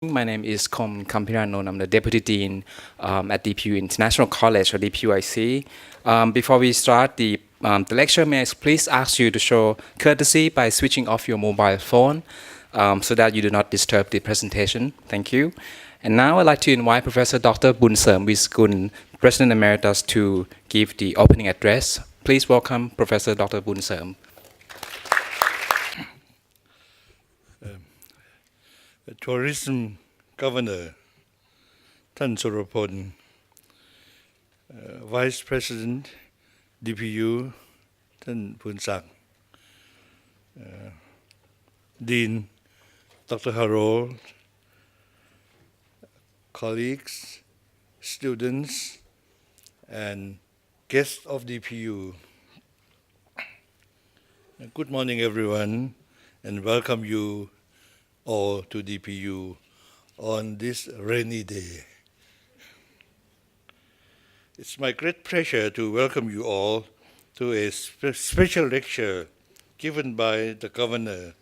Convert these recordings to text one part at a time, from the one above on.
My name is Kom Kampirannon. I'm the Deputy Dean at DPU International College, or DPUIC. Before we start the lecture, may I please ask you to show courtesy by switching off your mobile phone so that you do not disturb the presentation. Thank you. And now I'd like to invite Professor Dr. Bunserm Wiskun, President Emeritus, to give the opening address. Please welcome Professor Dr. Bunserm. Tourism Governor ท่านสุรพล Vice President DPU ท่านภูนศักดิ์ Dean Dr. Harold, colleagues, students, and guests of DPU. Good morning, everyone, and welcome you all to DPU on this rainy day. It's my great pleasure to welcome you all to a special lecture given by the Governor,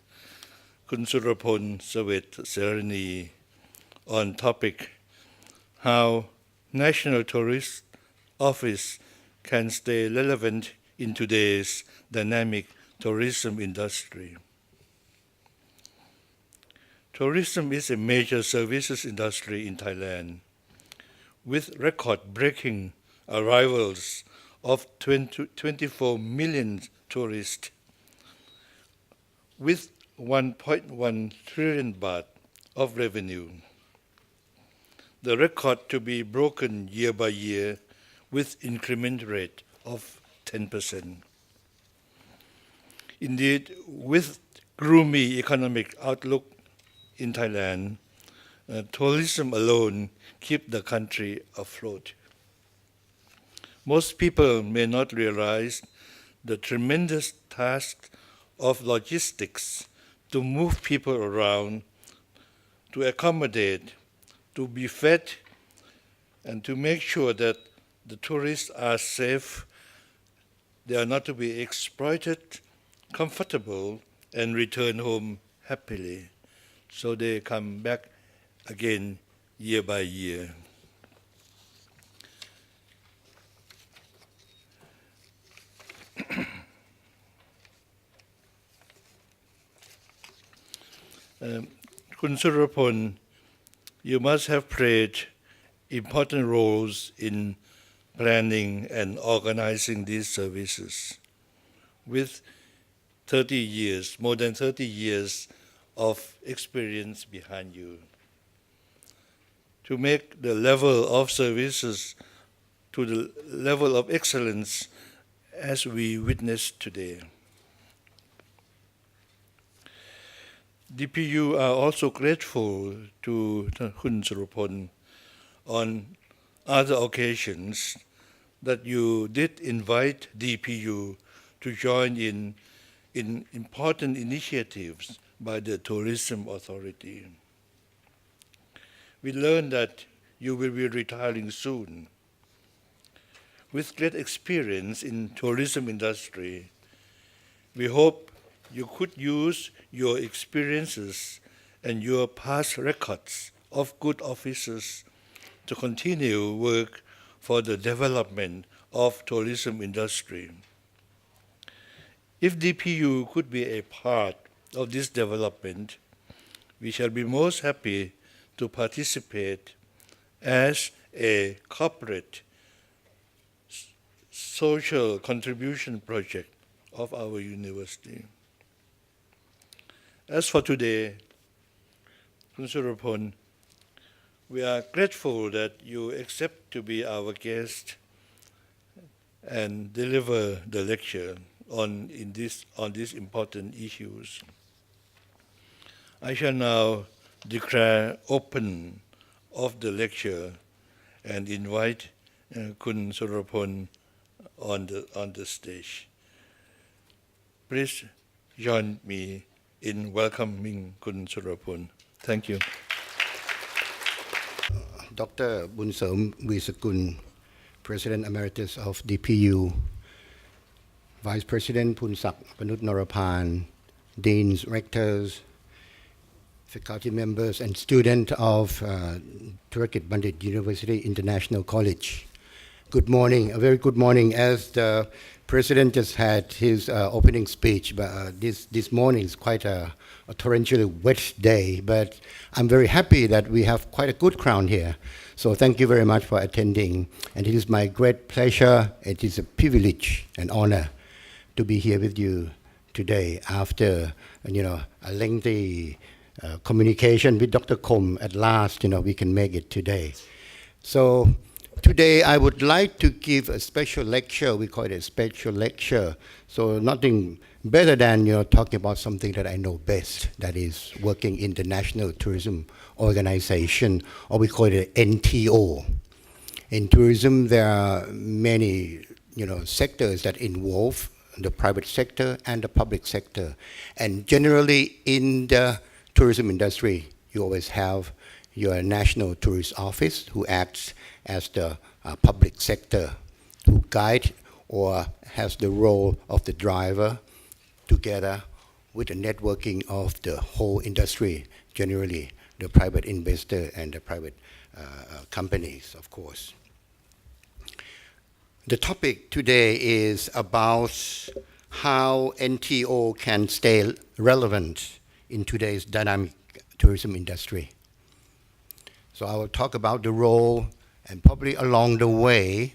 Kun Surapon Sawet Serani, on topic how National Tourist Office can stay relevant in today's dynamic tourism industry. Tourism is a major services industry in Thailand, with record-breaking arrivals of 24 million tourists, with 1.1 trillion baht of revenue. The record to be broken year by year with increment rate of 10%. Indeed, with gloomy economic outlook in Thailand, tourism alone keeps the country afloat. Most people may not realize the tremendous task of logistics to move people around, to accommodate, to be fed, and to make sure that the tourists are safe, they are not to be exploited, comfortable, and return home happily. So they come back again year by year. Kun Surapon, you must have played important roles in planning and organizing these services. With 30 years, more than 30 years of experience behind you, to make the level of services to the level of excellence as we witness today. DPU are also grateful to Kun Surapon on other occasions that you did invite DPU to join in important initiatives by the Tourism Authority. We learned that you will be retiring soon. With great experience in tourism industry, we hope you could use your experiences and your past records of good officers to continue work for the development of tourism industry. If DPU could be a part of this development, we shall be most happy to participate as a corporate social contribution project of our university. As for today, Kun Surapon, we are grateful that you accept to be our guest and deliver the lecture on these important issues. I shall now declare open of the lecture and invite Kun Surapon on the stage. Please join me in welcoming Kun Surapon. Thank you. Dr. Bunserm Wiskun, President Emeritus of DPU, Vice President Punsak Panut Norapan, Deans, Rectors, faculty members and students of Dhurakij Pundit University International College. Good morning, a very good morning. As the President just had his opening speech, but this morning is quite a torrentially wet day, but I'm very happy that we have quite a good crowd here. So thank you very much for attending, and it is my great pleasure, it is a privilege and honor to be here with you today after a lengthy communication with Dr. Kom. At last, we can make it today. So today I would like to give a special lecture. We call it a special lecture. So nothing better than talking about something that I know best, that is working in the National Tourism Organization, or we call it NTO. In tourism, there are many sectors that involve the private sector and the public sector. And generally in the tourism industry, you always have your National Tourist Office, who acts as the public sector, who guide or has the role of the driver together with the networking of the whole industry, generally the private investor and the private companies, of course. The topic today is about how NTO can stay relevant in today's dynamic tourism industry. So I will talk about the role, and probably along the way,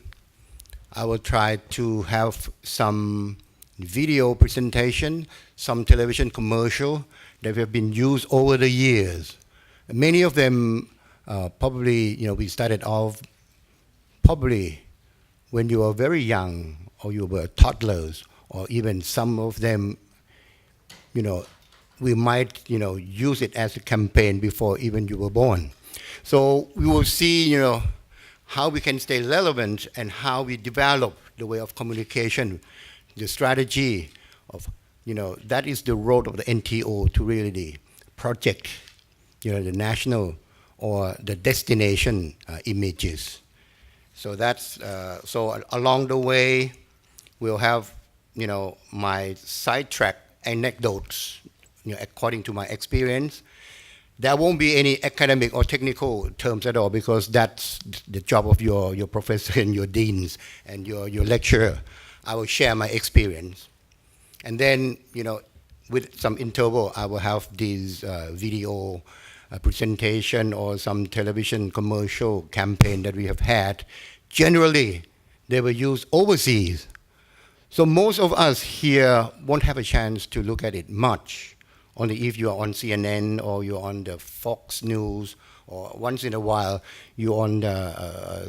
I will try to have some video presentation, some television commercial that have been used over the years. Many of them probably, we started off probably when you were very young, or you were toddlers, or even some of them, we might, use it as a campaign before even you were born. So we will see, how we can stay relevant and how we develop the way of communication, the strategy of, that is the role of the NTO to really project, the national or the destination images. So that's, so along the way, we'll have, my sidetrack anecdotes, according to my experience. There won't be any academic or technical terms at all, because that's the job of your professor and your deans and your lecturer. I will share my experience. And then, with some interval, I will have these video presentation or some television commercial campaign that we have had. Generally, they were used overseas. So most of us here won't have a chance to look at it much, only if you're on CNN or you're on the Fox News, or once in a while you're on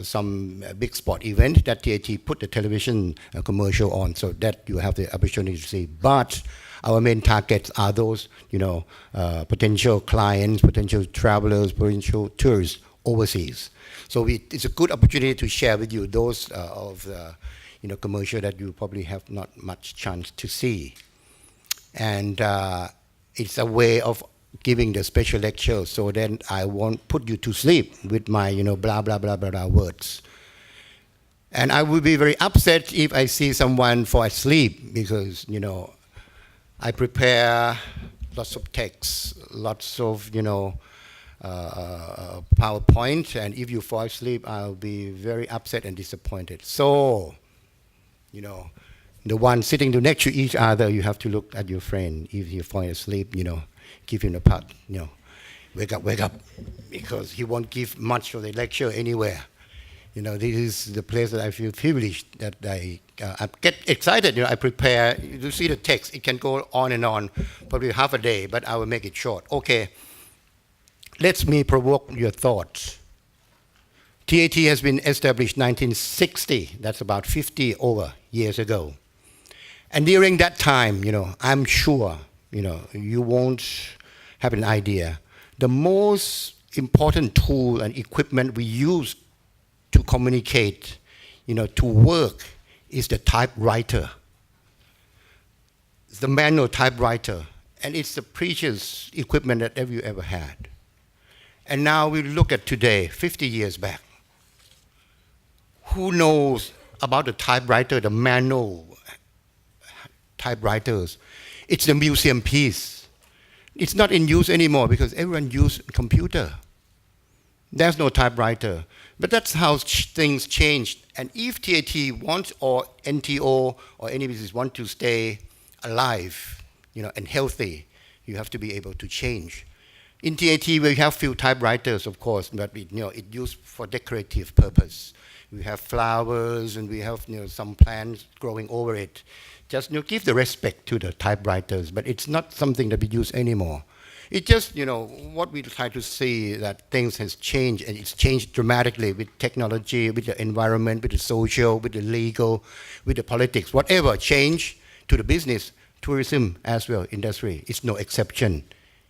some big sport event that TAT put the television commercial on, so that you have the opportunity to see. But our main targets are those, potential clients, potential travelers, potential tourists overseas. So it's a good opportunity to share with you those of the, commercial that you probably have not much chance to see. And it's a way of giving the special lecture, so then I won't put you to sleep with my, blah, blah, blah, blah, blah words. And I will be very upset if I see someone fall asleep, because, I prepare lots of texts, lots of, PowerPoint, and if you fall asleep, I'll be very upset and disappointed. So, the one sitting next to each other, you have to look at your friend. If he falls asleep, give him a pat, wake up, because he won't give much of the lecture anywhere. This is the place that I feel privileged, that I get excited. I prepare. You see the text. It can go on and on, probably half a day, but I will make it short. Okay, let me provoke your thoughts. TAT has been established 1960. That's about 50 over years ago. And during that time, I'm sure, you won't have an idea. The most important tool and equipment we use to communicate, to work, is the typewriter. It's the manual typewriter, and it's the precious equipment that you ever had. And now we look at today, 50 years back. Who knows about the typewriter, the manual typewriters? It's the museum piece. It's not in use anymore because everyone uses computer. There's no typewriter. But that's how things changed. And if TAT wants, or NTO or any business want to stay alive, and healthy, you have to be able to change. In TAT, we have few typewriters, of course, but it used for decorative purpose. We have flowers and we have some plants growing over it. Just give the respect to the typewriters, but it's not something that we use anymore. It just, what we try to see that things has changed, and it's changed dramatically with technology, with the environment, with the social, with the legal, with the politics. Whatever change to the business, tourism as well, industry, it's no exception.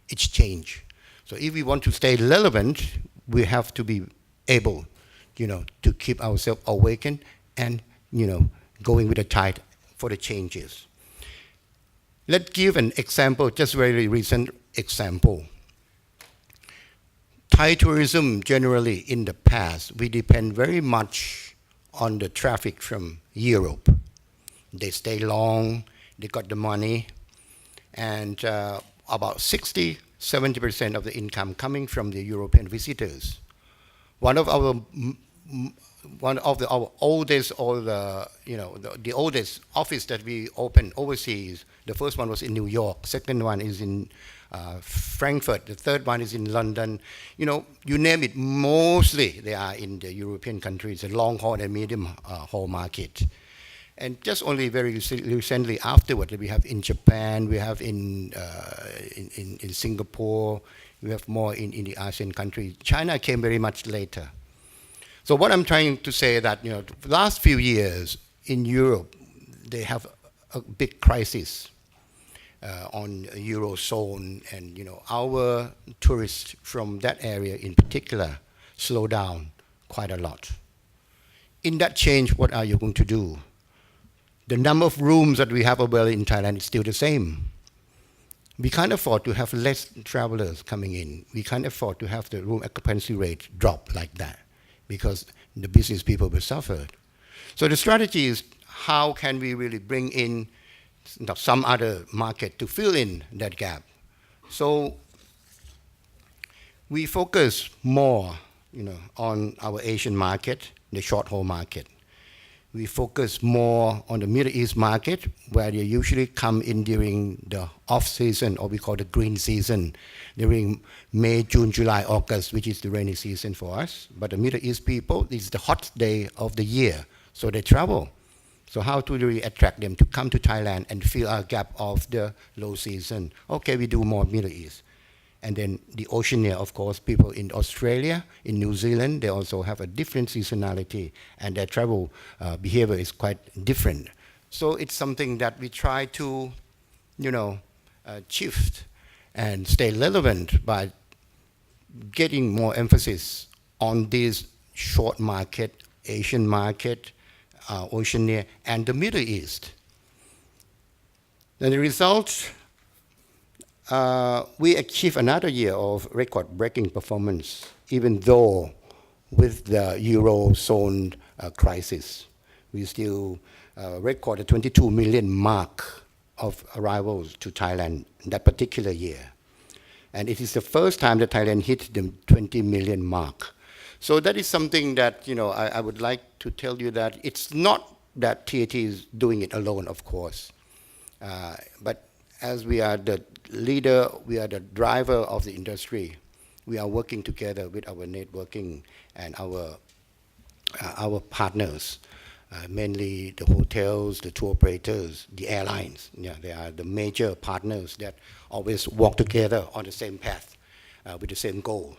It's change. So if we want to stay relevant, we have to be able, to keep ourselves awakened and, going with the tide for the changes. Let's give an example, just very recent example. Thai tourism generally in the past, we depend very much on the traffic from Europe. They stay long, they got the money, and about 60-70% of the income coming from the European visitors. One of our oldest, the oldest office that we opened overseas, the first one was in New York, second one is in Frankfurt, the third one is in London. You name it, mostly they are in the European countries, the long haul and medium haul market. And just only very recently afterward, we have in Japan, we have in Singapore, we have more in the ASEAN countries. China came very much later. So what I'm trying to say that, the last few years in Europe, they have a big crisis on Eurozone, and our tourists from that area in particular slow down quite a lot. In that change, what are you going to do? The number of rooms that we have available in Thailand is still the same. We can't afford to have less travelers coming in. We can't afford to have the room occupancy rate drop like that, because the business people will suffer. So the strategy is, how can we really bring in some other market to fill in that gap? So we focus more, on our Asian market, the short haul market. We focus more on the Middle East market, where they usually come in during the off-season, or we call the green season, during May, June, July, August, which is the rainy season for us. But the Middle East people, this is the hot day of the year, so they travel. So how to really attract them to come to Thailand and fill our gap of the low season? Okay, we do more Middle East. And then the Oceania, of course, people in Australia, in New Zealand, they also have a different seasonality, and their travel behavior is quite different. So it's something that we try to, shift and stay relevant by getting more emphasis on this short market, Asian market, Oceania, and the Middle East. And the result, we achieved another year of record-breaking performance, even though with the Eurozone crisis. We still recorded 22 million mark of arrivals to Thailand that particular year. And it is the first time that Thailand hit the 20 million mark. So that is something that, I would like to tell you that it's not that TAT is doing it alone, of course. But as we are the leader, we are the driver of the industry. We are working together with our networking and our partners, mainly the hotels, the tour operators, the airlines. Yeah, they are the major partners that always walk together on the same path with the same goal.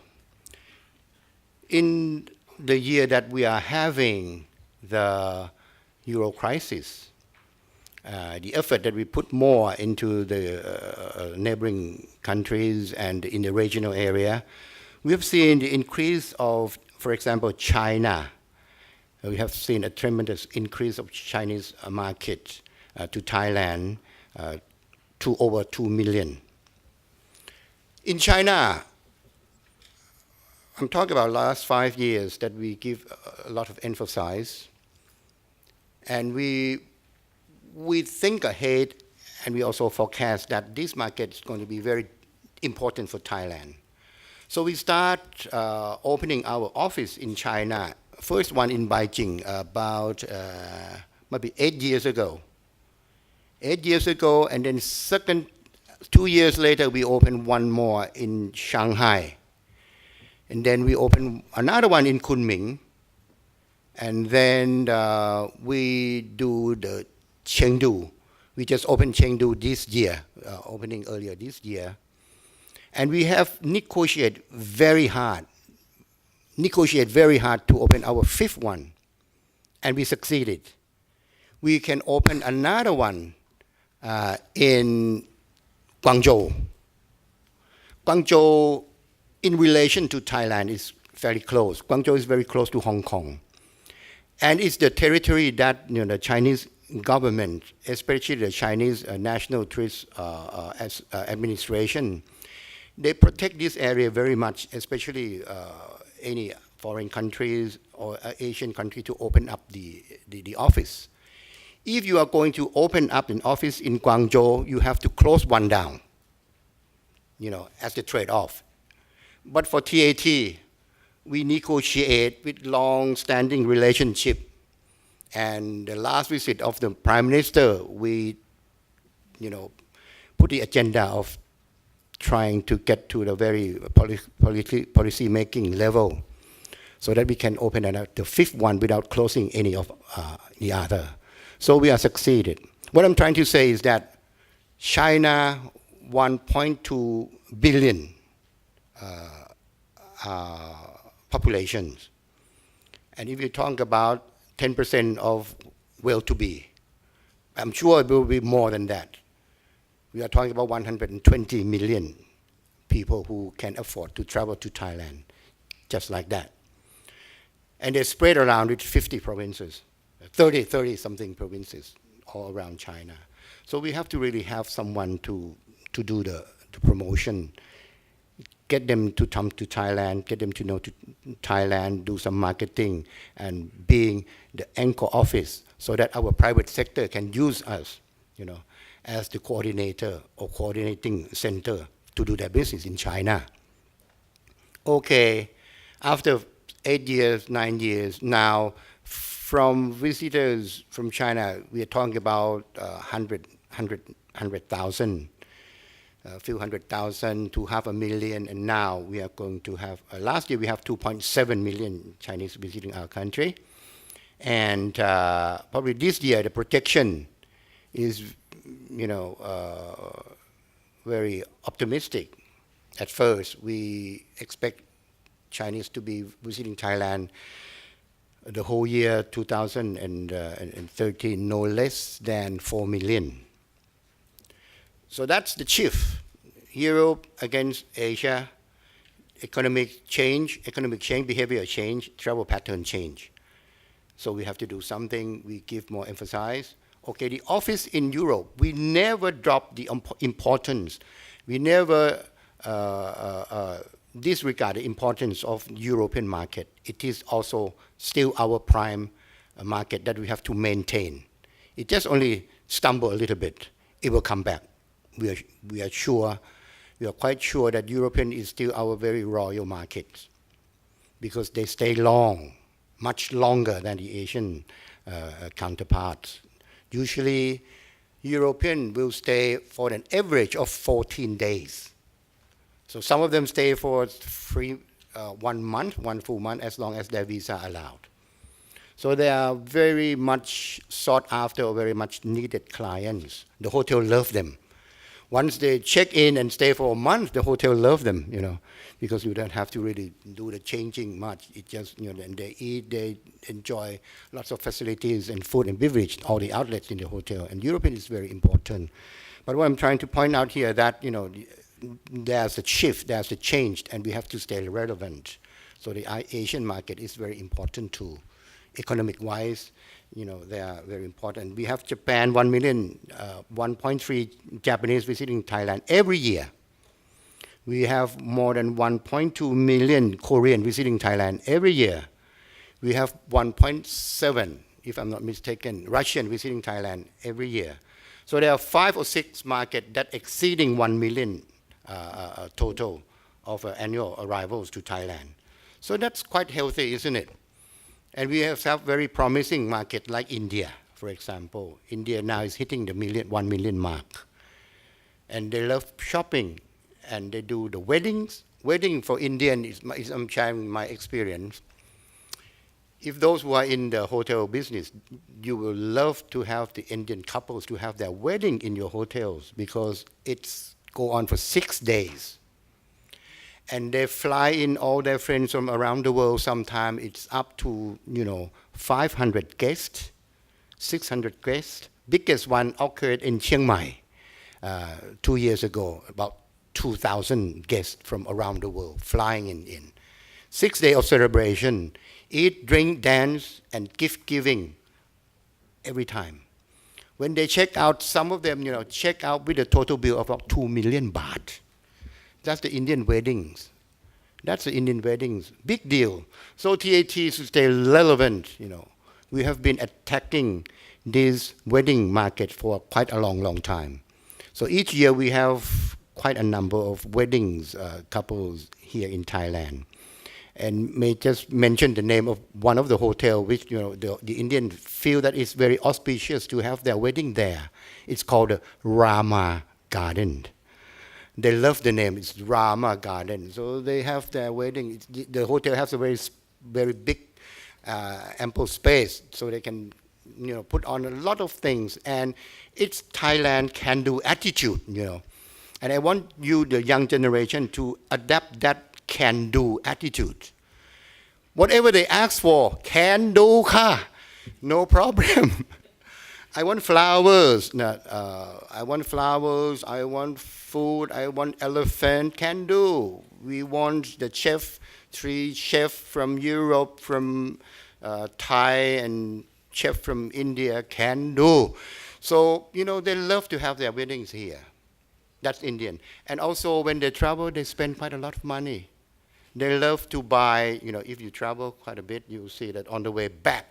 In the year that we are having the Euro crisis, the effort that we put more into the neighboring countries and in the regional area, we have seen the increase of, for example, China. We have seen a tremendous increase of Chinese market to Thailand to over 2 million. In China, I'm talking about last 5 years that we give a lot of emphasis, and we think ahead, and we also forecast that this market is going to be very important for Thailand. So we start opening our office in China. First one in Beijing about maybe 8 years ago. 8 years ago, and then second, 2 years later, we opened one more in Shanghai. And then we opened another one in Kunming. And then we do the Chengdu. We just opened Chengdu this year, opening earlier this year. And we have negotiated very hard to open our fifth one. And we succeeded. We can open another one in Guangzhou. Guangzhou, in relation to Thailand, is very close. Guangzhou is very close to Hong Kong. And it's the territory that the Chinese government, especially the Chinese National Tourist Administration, they protect this area very much, especially any foreign countries or Asian country to open up the office. If you are going to open up an office in Guangzhou, you have to close one down, as the trade-off. But for TAT, we negotiate with long-standing relationship. And the last visit of the Prime Minister, we, put the agenda of trying to get to the very policy-making level so that we can open the fifth one without closing any of the other. So we are succeeded. What I'm trying to say is that China, 1.2 billion populations. And if you talk about 10% of well-to-be, I'm sure it will be more than that. We are talking about 120 million people who can afford to travel to Thailand, just like that. And they're spread around with 50 provinces, 30-something provinces all around China. So we have to really have someone to do the promotion, get them to come to Thailand, get them to know Thailand, do some marketing, and being the anchor office so that our private sector can use us, as the coordinator or coordinating center to do their business in China. Okay, after 8 years, 9 years, now from visitors from China, we are talking about 100,000. A few 100,000 to 500,000, and now we are going to have, last year we have 2.7 million Chinese visiting our country. And probably this year the projection is, very optimistic. At first, we expect Chinese to be visiting Thailand the whole year 2013, no less than 4 million. So that's the shift. Europe against Asia, economic change, behavior change, travel pattern change. So we have to do something, we give more emphasis. Okay, the office in Europe, we never drop the importance. We never disregard the importance of European market. It is also still our prime market that we have to maintain. It just only stumble a little bit. It will come back. We are quite sure that European is still our very royal market because they stay long, much longer than the Asian counterparts. Usually, European will stay for an average of 14 days. So some of them stay for 1 month, 1 full month, as long as their visa allowed. So they are very much sought after or very much needed clients. The hotel love them. Once they check in and stay for a month, the hotel love them, because you don't have to really do the changing much. It just, and they eat, they enjoy lots of facilities and food and beverage, all the outlets in the hotel. And European is very important. But what I'm trying to point out here that, there's a shift, there's a change, and we have to stay relevant. So the Asian market is very important too. Economic-wise, they are very important. We have Japan, 1 million, 1.3 Japanese visiting Thailand every year. We have more than 1.2 million Korean visiting Thailand every year. We have 1.7, if I'm not mistaken, Russian visiting Thailand every year. So there are 5 or 6 markets that exceeding 1 million total of annual arrivals to Thailand. So that's quite healthy, isn't it? And we have very promising market like India, for example. India now is hitting the 1 million mark. And they love shopping, and they do the weddings. Wedding for Indian I'm sharing my experience. If those who are in the hotel business, you will love to have the Indian couples to have their wedding in your hotels because it's go on for 6 days. And they fly in all their friends from around the world. Sometimes it's up to 500 guests, 600 guests. Biggest one occurred in Chiang Mai 2 years ago. About 2,000 guests from around the world flying in. 6 days of celebration, eat, drink, dance, and gift giving every time. When they check out, some of them check out with a total bill of about 2 million baht. That's the Indian weddings. That's the Indian weddings. Big deal. So TATs to stay relevant, we have been attacking this wedding market for quite a long time. So each year we have quite a number of weddings, couples here in Thailand. And may just mention the name of one of the hotel which the Indian feel that it's very auspicious to have their wedding there. It's called the Rama Garden. They love the name. It's Rama Garden. So they have their wedding. The hotel has a very big, ample space, so they can, put on a lot of things. And it's Thailand can-do attitude, And I want you, the young generation, to adapt that can-do attitude. Whatever they ask for, can do ka, no problem. I want flowers. I want flowers. I want food. I want elephant. Can do. We want the chef, 3 chefs from Europe, from Thai, and chef from India. Can do. So they love to have their weddings here. That's Indian. And also when they travel, they spend quite a lot of money. They love to buy. If you travel quite a bit, you'll see that on the way back,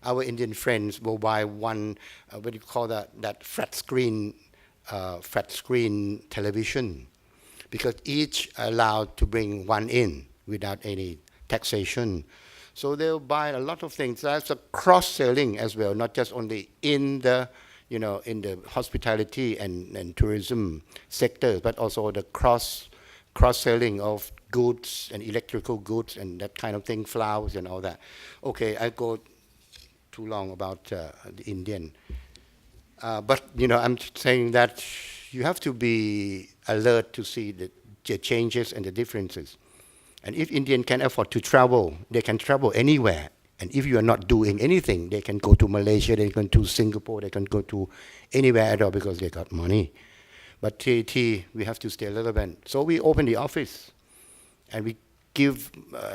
our Indian friends will buy one, what do you call that flat screen television, because each allowed to bring one in without any taxation. So they'll buy a lot of things. That's a cross-selling as well, not just only in the, in the hospitality and tourism sector, but also the cross-selling of goods and electrical goods and that kind of thing, flowers and all that. Okay, I go too long about the Indian. But, I'm saying that you have to be alert to see the changes and the differences. And if Indian can afford to travel, they can travel anywhere. And if you are not doing anything, they can go to Malaysia, they can go to Singapore, they can go to anywhere at all because they got money. But TAT, we have to stay relevant. So we open the office and we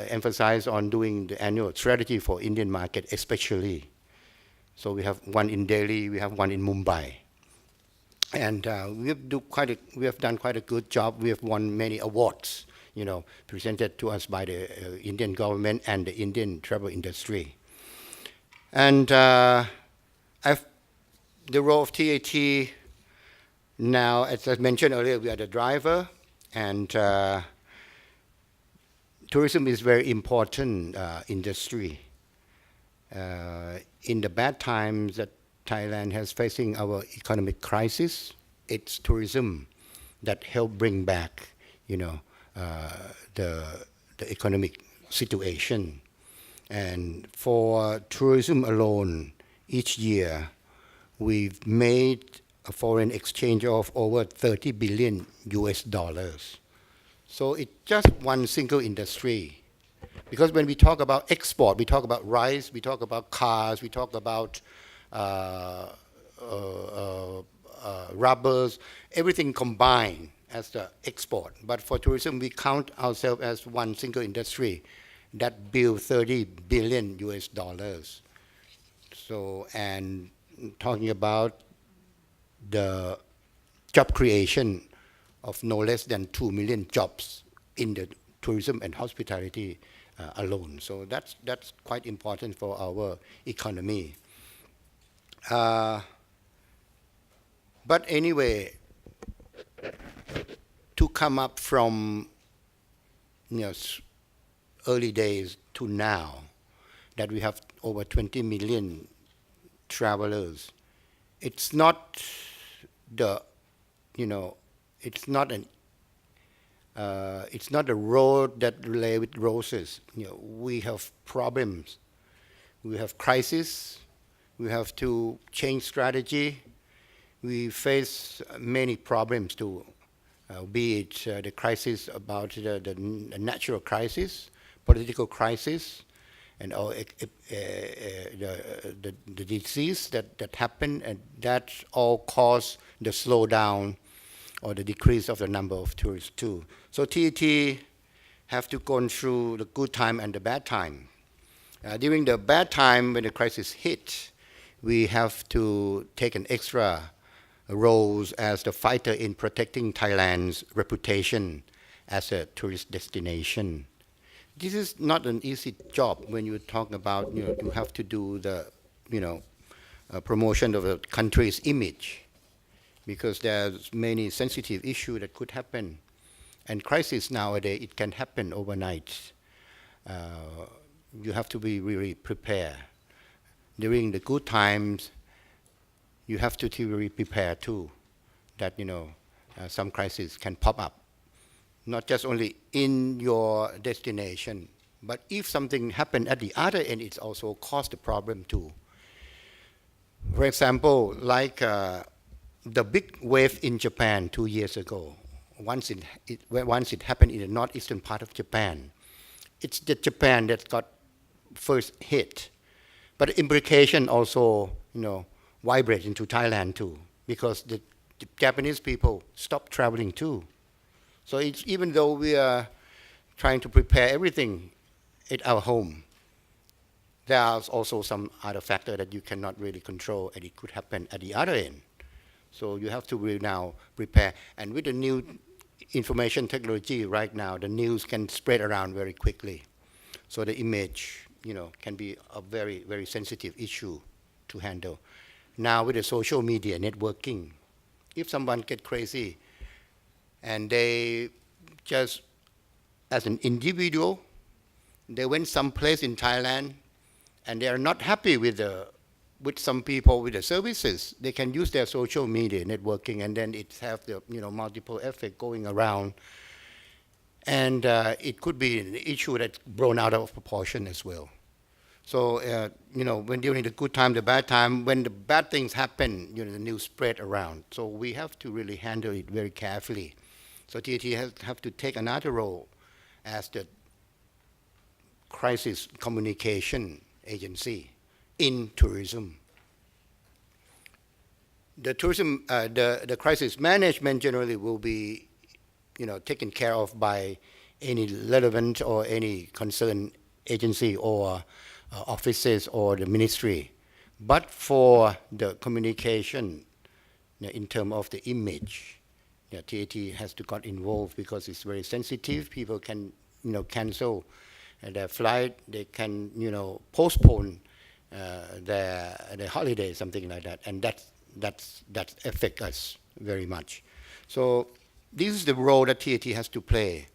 emphasize on doing the annual strategy for Indian market especially. So we have one in Delhi, we have one in Mumbai. And we have done quite a good job. We have won many awards, presented to us by the Indian government and the Indian travel industry. And the role of TAT now, as I mentioned earlier, we are the driver, and tourism is very important industry. In the bad times that Thailand has facing our economic crisis, it's tourism that help bring back, the economic situation. And for tourism alone, each year, we've made a foreign exchange of over 30 billion US dollars. So it's just one single industry. Because when we talk about export, we talk about rice, we talk about cars, we talk about rubbers, everything combined as the export. But for tourism, we count ourselves as one single industry that build 30 billion US dollars. So, and talking about the job creation of no less than 2 million jobs in the tourism and hospitality alone. So that's quite important for our economy. But anyway, to to come up from early days to now, that we have over 20 million travelers, it's not the, it's not a road that lay with roses. We have problems, we have crisis, we have to change strategy. We face many problems too, be it the crisis about the natural crisis, political crisis, and the disease that happened, and that all caused the slowdown or the decrease of the number of tourists too. So TAT have to go through the good time and the bad time. During the bad time, when the crisis hit, we have to take an extra roles as the fighter in protecting Thailand's reputation as a tourist destination. This is not an easy job when you talk about, you have to do the, promotion of the country's image, because there's many sensitive issues that could happen. And crisis nowadays, it can happen overnight. You have to be really prepared. During the good times, you have to be prepared too, that some crisis can pop up, not just only in your destination, but if something happened at the other end, it's also caused a problem too. For example, like the big wave in Japan 2 years ago, once it happened in the northeastern part of Japan, it's the Japan that got first hit, but the implication also, vibrate into Thailand too, because the Japanese people stopped traveling too. So it's, even though we are trying to prepare everything at our home, there are also some other factor that you cannot really control, and it could happen at the other end. So you have to really now prepare. And with the new information technology right now, the news can spread around very quickly. So the image, can be a very, very sensitive issue to handle. Now with the social media networking, if someone get crazy and they just, as an individual, they went someplace in Thailand and they are not happy with some people with the services, they can use their social media networking, and then it have the multiple effect going around, and it could be an issue that's blown out of proportion as well. So, when during the good time, the bad time, when the bad things happen, the news spread around. So we have to really handle it very carefully. So TAT have to take another role as the crisis communication agency in tourism. The tourism, the crisis management generally will be, taken care of by any relevant or any concerned agency or offices or the ministry. But for the communication, in terms of the image, TAT has to get involved because it's very sensitive. People can, cancel their flight. They can, postpone their holiday, something like that, and that affects us very much. So this is the role that TAT has to play.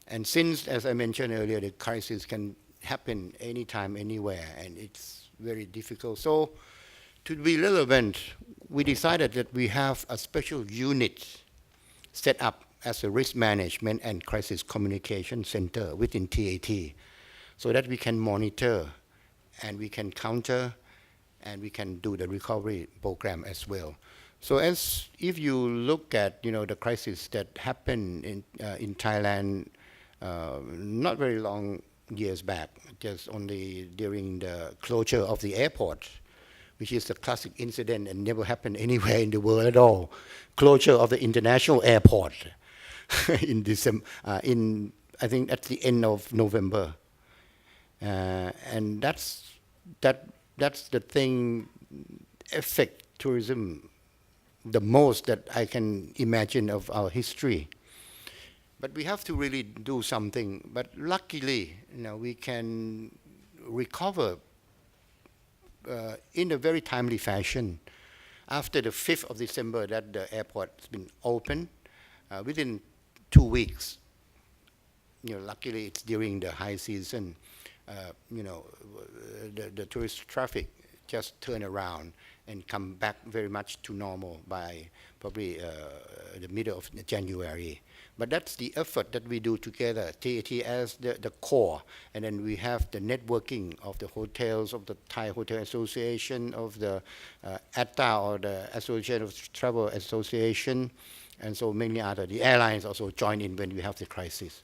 And since, as I mentioned earlier, the crisis can happen anytime, anywhere, and it's very difficult. So to be relevant, we decided that we have a special unit set up as a risk management and crisis communication center within TAT, so that we can monitor and we can counter and we can do the recovery program as well. So as if you look at the crisis that happened in Thailand not very long years back, just only during the closure of the airport, which is a classic incident and never happened anywhere in the world at all. Closure of the international airport in December, I think at the end of November, and that's the thing affect tourism the most that I can imagine of our history. But we have to really do something. But luckily, we can recover in a very timely fashion. After the 5th of December that the airport has been opened, within 2 weeks. Luckily it's during the high season. The tourist traffic just turn around and come back very much to normal by probably the middle of January. But that's the effort that we do together, TAT as the core. And then we have the networking of the hotels, of the Thai Hotel Association, of the ATA or the Association of Travel Association, and so many other. The airlines also join in when we have the crisis.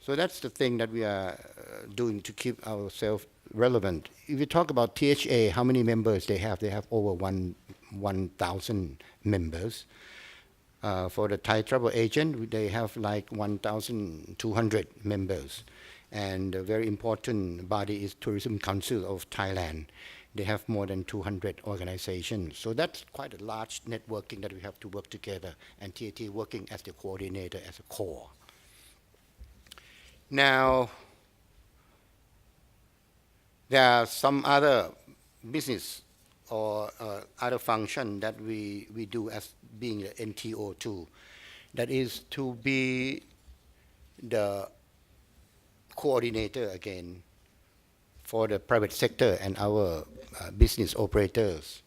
So that's the thing that we are doing to keep ourselves relevant. If you talk about THA, how many members they have? They have over 1,000 members. For the Thai travel agent, they have like 1,200 members. And a very important body is Tourism Council of Thailand. They have more than 200 organizations. So that's quite a large networking that we have to work together, and TAT working as the coordinator, as a core. Now, there are some other business or other function that we do as being the NTO2. That is to be the coordinator again for the private sector and our business operators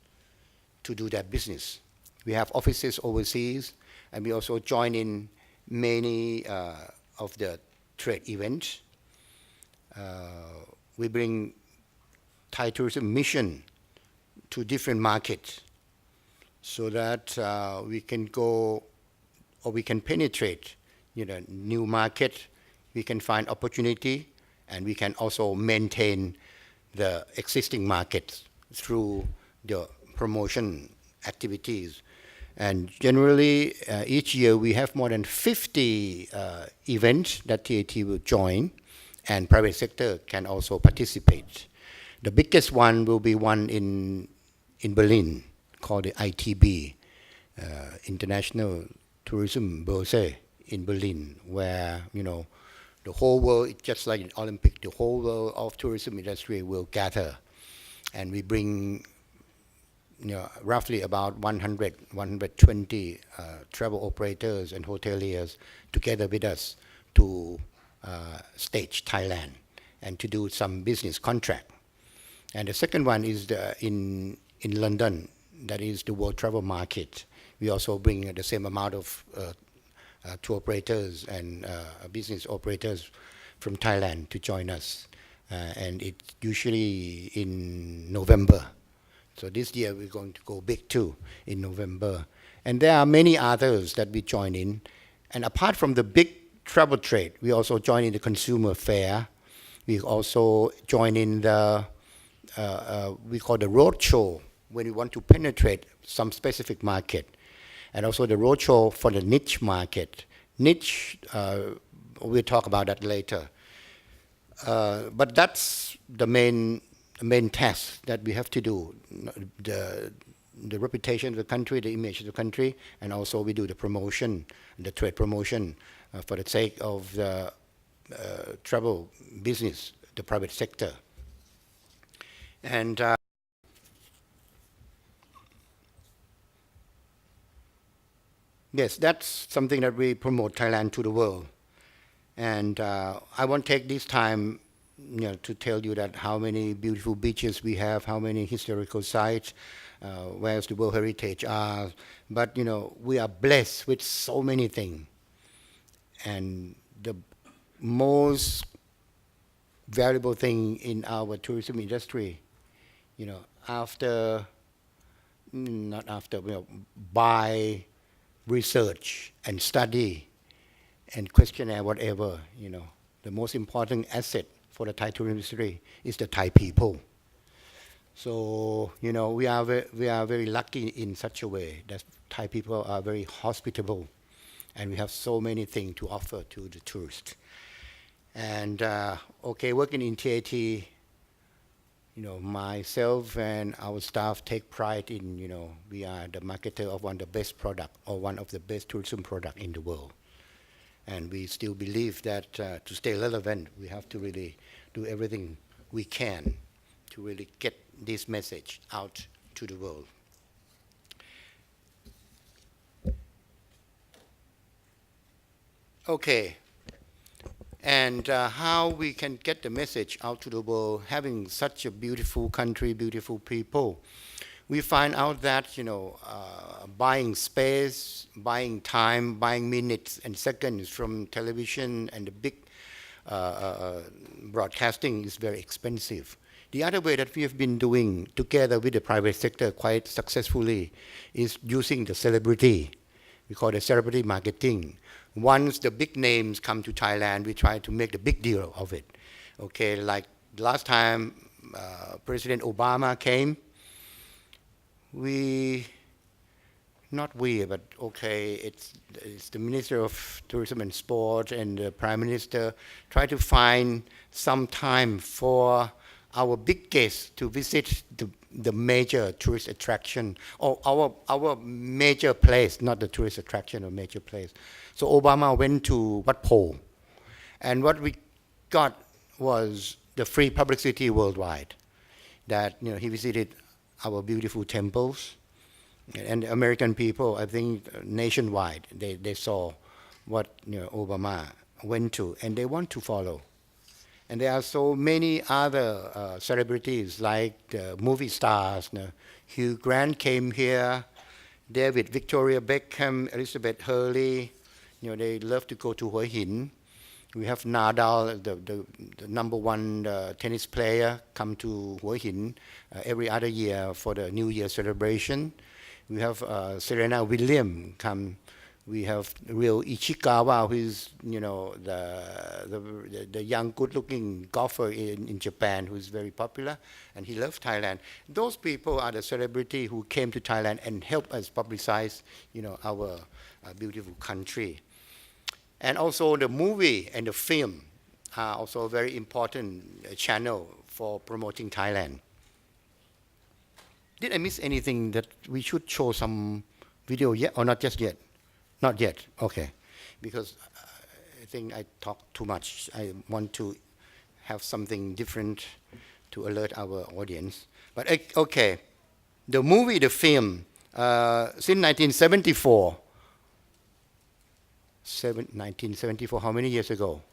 to do that business. We have offices overseas, and we also join in many of the trade events. We bring Thai tourism mission to different markets so that we can go or we can penetrate new market, we can find opportunity, and we can also maintain the existing markets through the promotion activities. And generally, each year we have more than 50 events that TAT will join, and private sector can also participate. The biggest one will be one in Berlin called the ITB, International Tourism Börse in Berlin, where the whole world, just like in Olympic, the whole world of tourism industry will gather, and we bring roughly about 100, 120 travel operators and hoteliers together with us to stage Thailand and to do some business contract. And the second one is in London, that is the World Travel Market. We also bring the same amount of tour operators and business operators from Thailand to join us. And it's usually in November. So this year we're going to go big too in November. And there are many others that we join in. And apart from the big travel trade, we also join in the consumer fair. We also join in the, we call the road show, when we want to penetrate some specific market. And also the road show for the niche market. Niche, we'll talk about that later. But that's the main task that we have to do. The reputation of the country, the image of the country, and also we do the promotion, the trade promotion for the sake of the travel business, the private sector. And yes, that's something that we promote Thailand to the world. And I won't take this time to tell you that how many beautiful beaches we have, how many historical sites, where's the World Heritage are. But we are blessed with so many things. And the most valuable thing in our tourism industry, by research and study and questionnaire, whatever, the most important asset for the Thai tourism industry is the Thai people. So, we are very lucky in such a way that Thai people are very hospitable, and we have so many things to offer to the tourists. And working in TAT, myself and our staff take pride in, we are the marketer of one of the best product or one of the best tourism product in the world. And we still believe that to stay relevant, we have to really do everything we can to really get this message out to the world. Okay. And how we can get the message out to the world, having such a beautiful country, beautiful people. We find out that, buying space, buying time, buying minutes and seconds from television and the big broadcasting is very expensive. The other way that we have been doing together with the private sector quite successfully is using the celebrity. We call it celebrity marketing. Once the big names come to Thailand, we try to make the big deal of it. Okay, like last time President Obama came, it's the Minister of Tourism and Sport and the Prime Minister try to find some time for our big guests to visit the major tourist attraction, or our major place, not the tourist attraction or major place. So Obama went to Wat Po, and what we got was the free publicity worldwide, that he visited our beautiful temples, and the American people, I think nationwide, they saw what Obama went to, and they want to follow. And there are so many other celebrities, like the movie stars. Hugh Grant came here, Victoria Beckham, Elizabeth Hurley. They love to go to Hua Hin. We have Nadal, the number one tennis player, come to Hua Hin every other year for the New Year celebration. We have Serena Williams come. We have Ryo Ishikawa, who is the young, good-looking golfer in Japan, who is very popular, and he loves Thailand. Those people are the celebrity who came to Thailand and helped us publicize, our beautiful country. And also the movie and the film are also a very important channel for promoting Thailand. Did I miss anything that we should show some video yet, or not just yet? Not yet, okay. Because I think I talked too much. I want to have something different to alert our audience. But okay, the movie, the film, since 1974, 1974, how many years ago?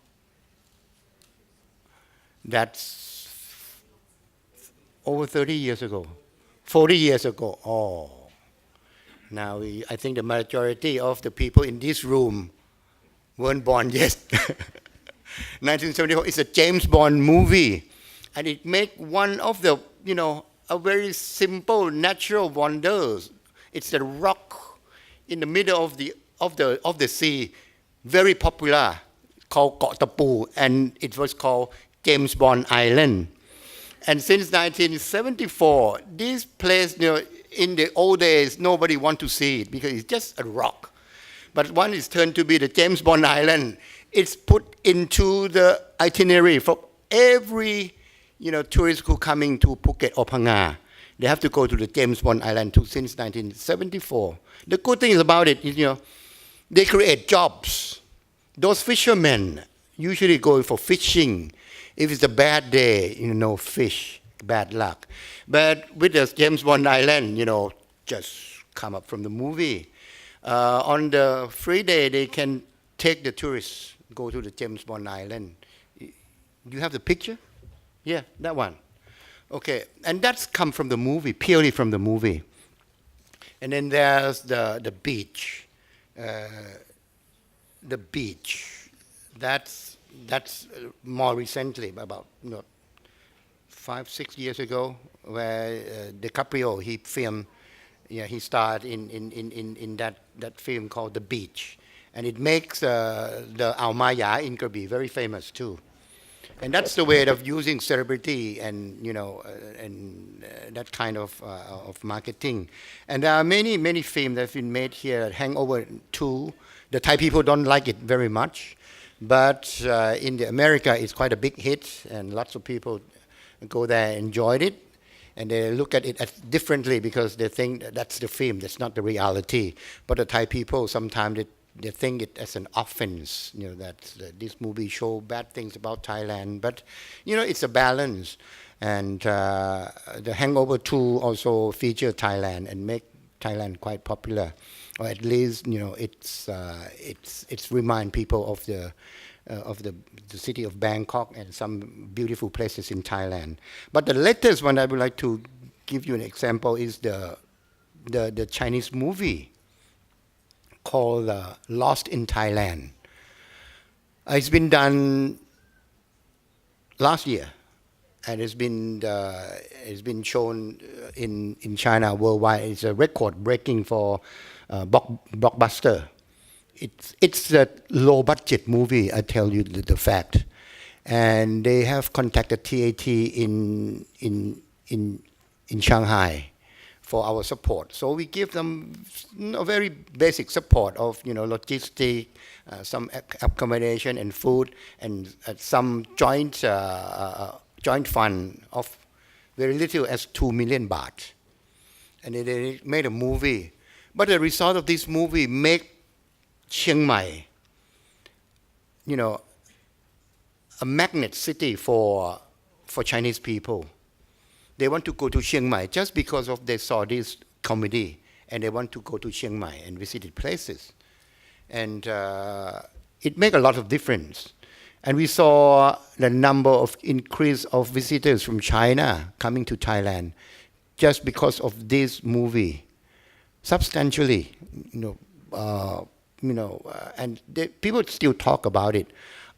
That's over 30 years ago, 40 years ago. Oh. Now, I think the majority of the people in this room weren't born yet. 1974 is a James Bond movie, and it made one of the, a very simple natural wonders. It's a rock in the middle of the sea, very popular, called Koh Tapu, and it was called James Bond Island. And since 1974, this place, in the old days, nobody want to see it because it's just a rock. But once it's turned to be the James Bond Island, it's put into the itinerary for every, tourist who coming to Phuket or Phang Nga. They have to go to the James Bond Island since 1974. The good thing about it is, they create jobs. Those fishermen usually go for fishing. If it's a bad day, no fish, bad luck. But with the James Bond Island, just come up from the movie. On the free day, they can take the tourists, go to the James Bond Island. Do you have the picture? Yeah, that one. Okay, and that's come from the movie, purely from the movie. And then there's the beach. The beach. That's more recently, about 5-6 years ago, where DiCaprio, he filmed, he starred in that film called The Beach. And it makes the Ao Maya in Krabi very famous too. And that's the way of using celebrity and, that kind of marketing. And there are many films that have been made here. Hangover 2, the Thai people don't like it very much. But in America, it's quite a big hit, and lots of people go there and enjoyed it. And they look at it differently because they think that's the film, that's not the reality. But the Thai people, sometimes they think it as an offense, that this movie show bad things about Thailand. But, it's a balance. And the Hangover 2 also feature Thailand and make Thailand quite popular, or at least it's remind people of the city of Bangkok and some beautiful places in Thailand. But the latest one I would like to give you an example is the Chinese movie called Lost in Thailand. It's been done last year, and it's been shown in China worldwide. It's a record breaking for blockbuster. It's a low budget movie. I tell you the fact, and they have contacted TAT in Shanghai for our support. So we give them a very basic support of logistic, some accommodation and food, and some joint fund of very little as 2 million baht. And they made a movie. But the result of this movie make Chiang Mai, a magnet city for Chinese people. They want to go to Chiang Mai just because of they saw this comedy, and they want to go to Chiang Mai and visit places. And it made a lot of difference. And we saw the number of increase of visitors from China coming to Thailand just because of this movie, substantially, and people still talk about it.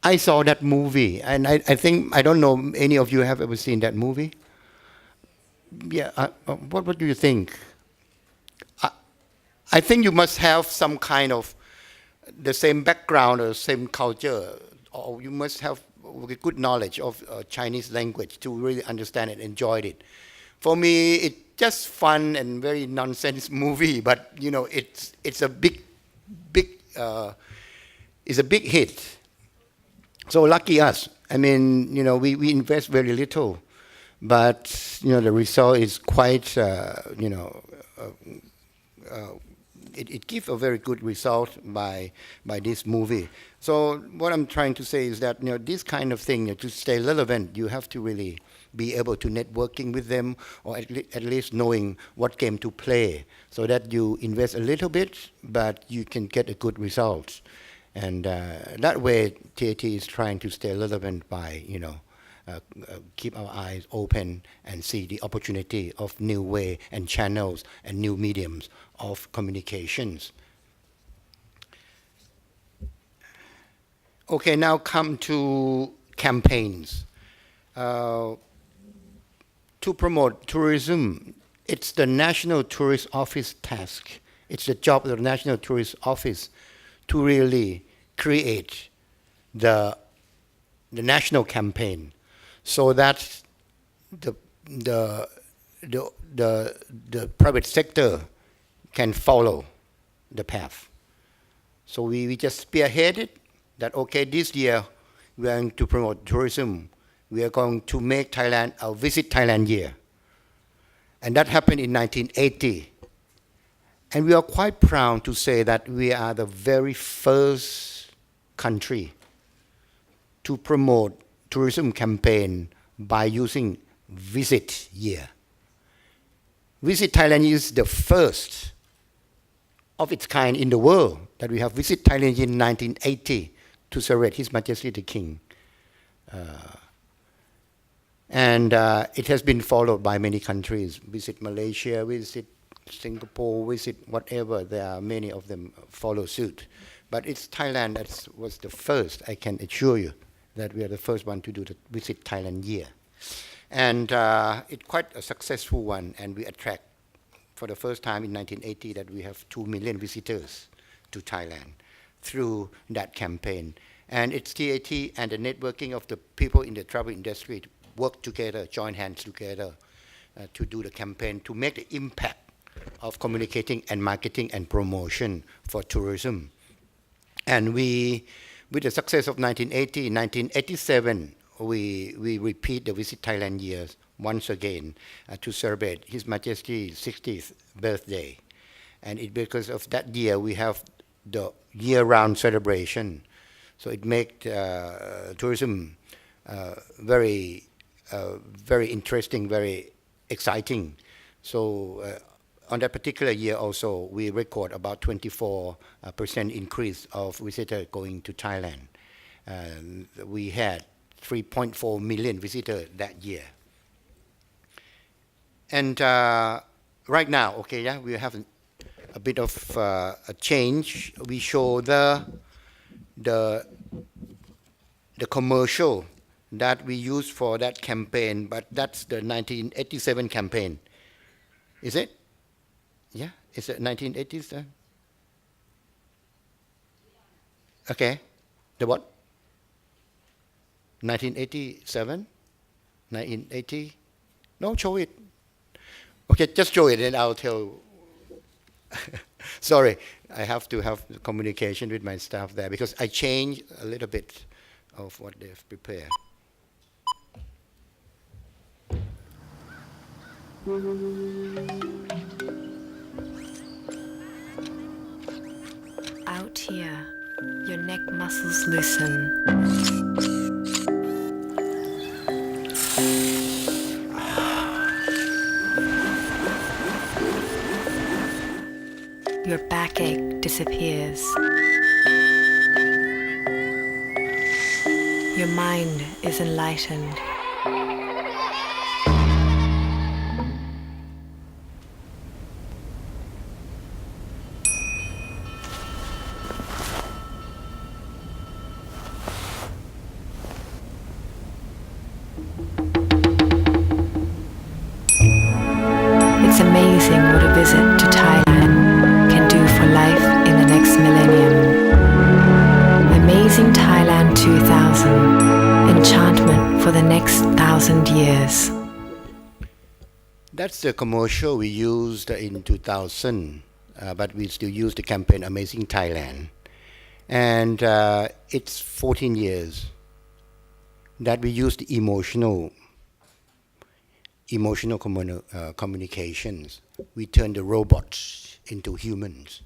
I saw that movie, and I think, I don't know, any of you have ever seen that movie? Yeah, what do you think? I think you must have some kind of the same background or same culture, or you must have good knowledge of Chinese language to really understand it, enjoy it. For me, it's just fun and very nonsense movie, but it's a big hit. So lucky us. I mean, we invest very little, but the result is quite it gives a very good result by this movie. So what I'm trying to say is that this kind of thing, to stay relevant, you have to really be able to networking with them, or at least knowing what game to play, so that you invest a little bit, but you can get a good result. And that way, TAT is trying to stay relevant by keep our eyes open and see the opportunity of new way and channels and new mediums of communications. Okay, now come to campaigns. To promote tourism, it's the National Tourist Office task. It's the job of the National Tourist Office to really create the national campaign, so that the private sector can follow the path. So we just spearheaded that, okay, this year we are going to promote tourism. We are going to make Thailand a Visit Thailand year. And that happened in 1980. And we are quite proud to say that we are the very first country to promote tourism campaign by using Visit Year. Visit Thailand is the first of its kind in the world, that we have Visit Thailand in 1980 to celebrate His Majesty the King. And it has been followed by many countries. Visit Malaysia, visit Singapore, visit whatever. There are many of them follow suit. But it's Thailand that was the first, I can assure you, that we are the first one to do the Visit Thailand year. And it's quite a successful one, and we attract, for the first time in 1980, that we have 2 million visitors to Thailand through that campaign. And it's TAT and the networking of the people in the travel industry to work together, join hands together to do the campaign, to make the impact of communicating and marketing and promotion for tourism. And we, with the success of 1980, 1987, we repeat the Visit Thailand years once again to celebrate His Majesty's 60th birthday. And because of that year, we have the year-round celebration. So it makes tourism very interesting, very exciting. So on that particular year also, we record about 24% increase of visitors going to Thailand. We had 3.4 million visitors that year. And right now, okay, yeah, we have a bit of a change. We show the commercial that we used for that campaign, but that's the 1987 campaign. Is it? Yeah, is it 1980s? Okay, the what? 1987? 1980? No, show it. Okay, just show it and I'll tell. Sorry, I have to have communication with my staff there because I changed a little bit of what they've prepared. Out here, your neck muscles loosen. Your backache disappears. Your mind is enlightened. It's amazing what a visit to Thailand can do for life in the next millennium. Amazing Thailand 2000, enchantment for the next 1,000 years. That's the commercial we used in 2000, but we still use the campaign Amazing Thailand. And it's 14 years that we used emotional communications. We turn the robots into humans.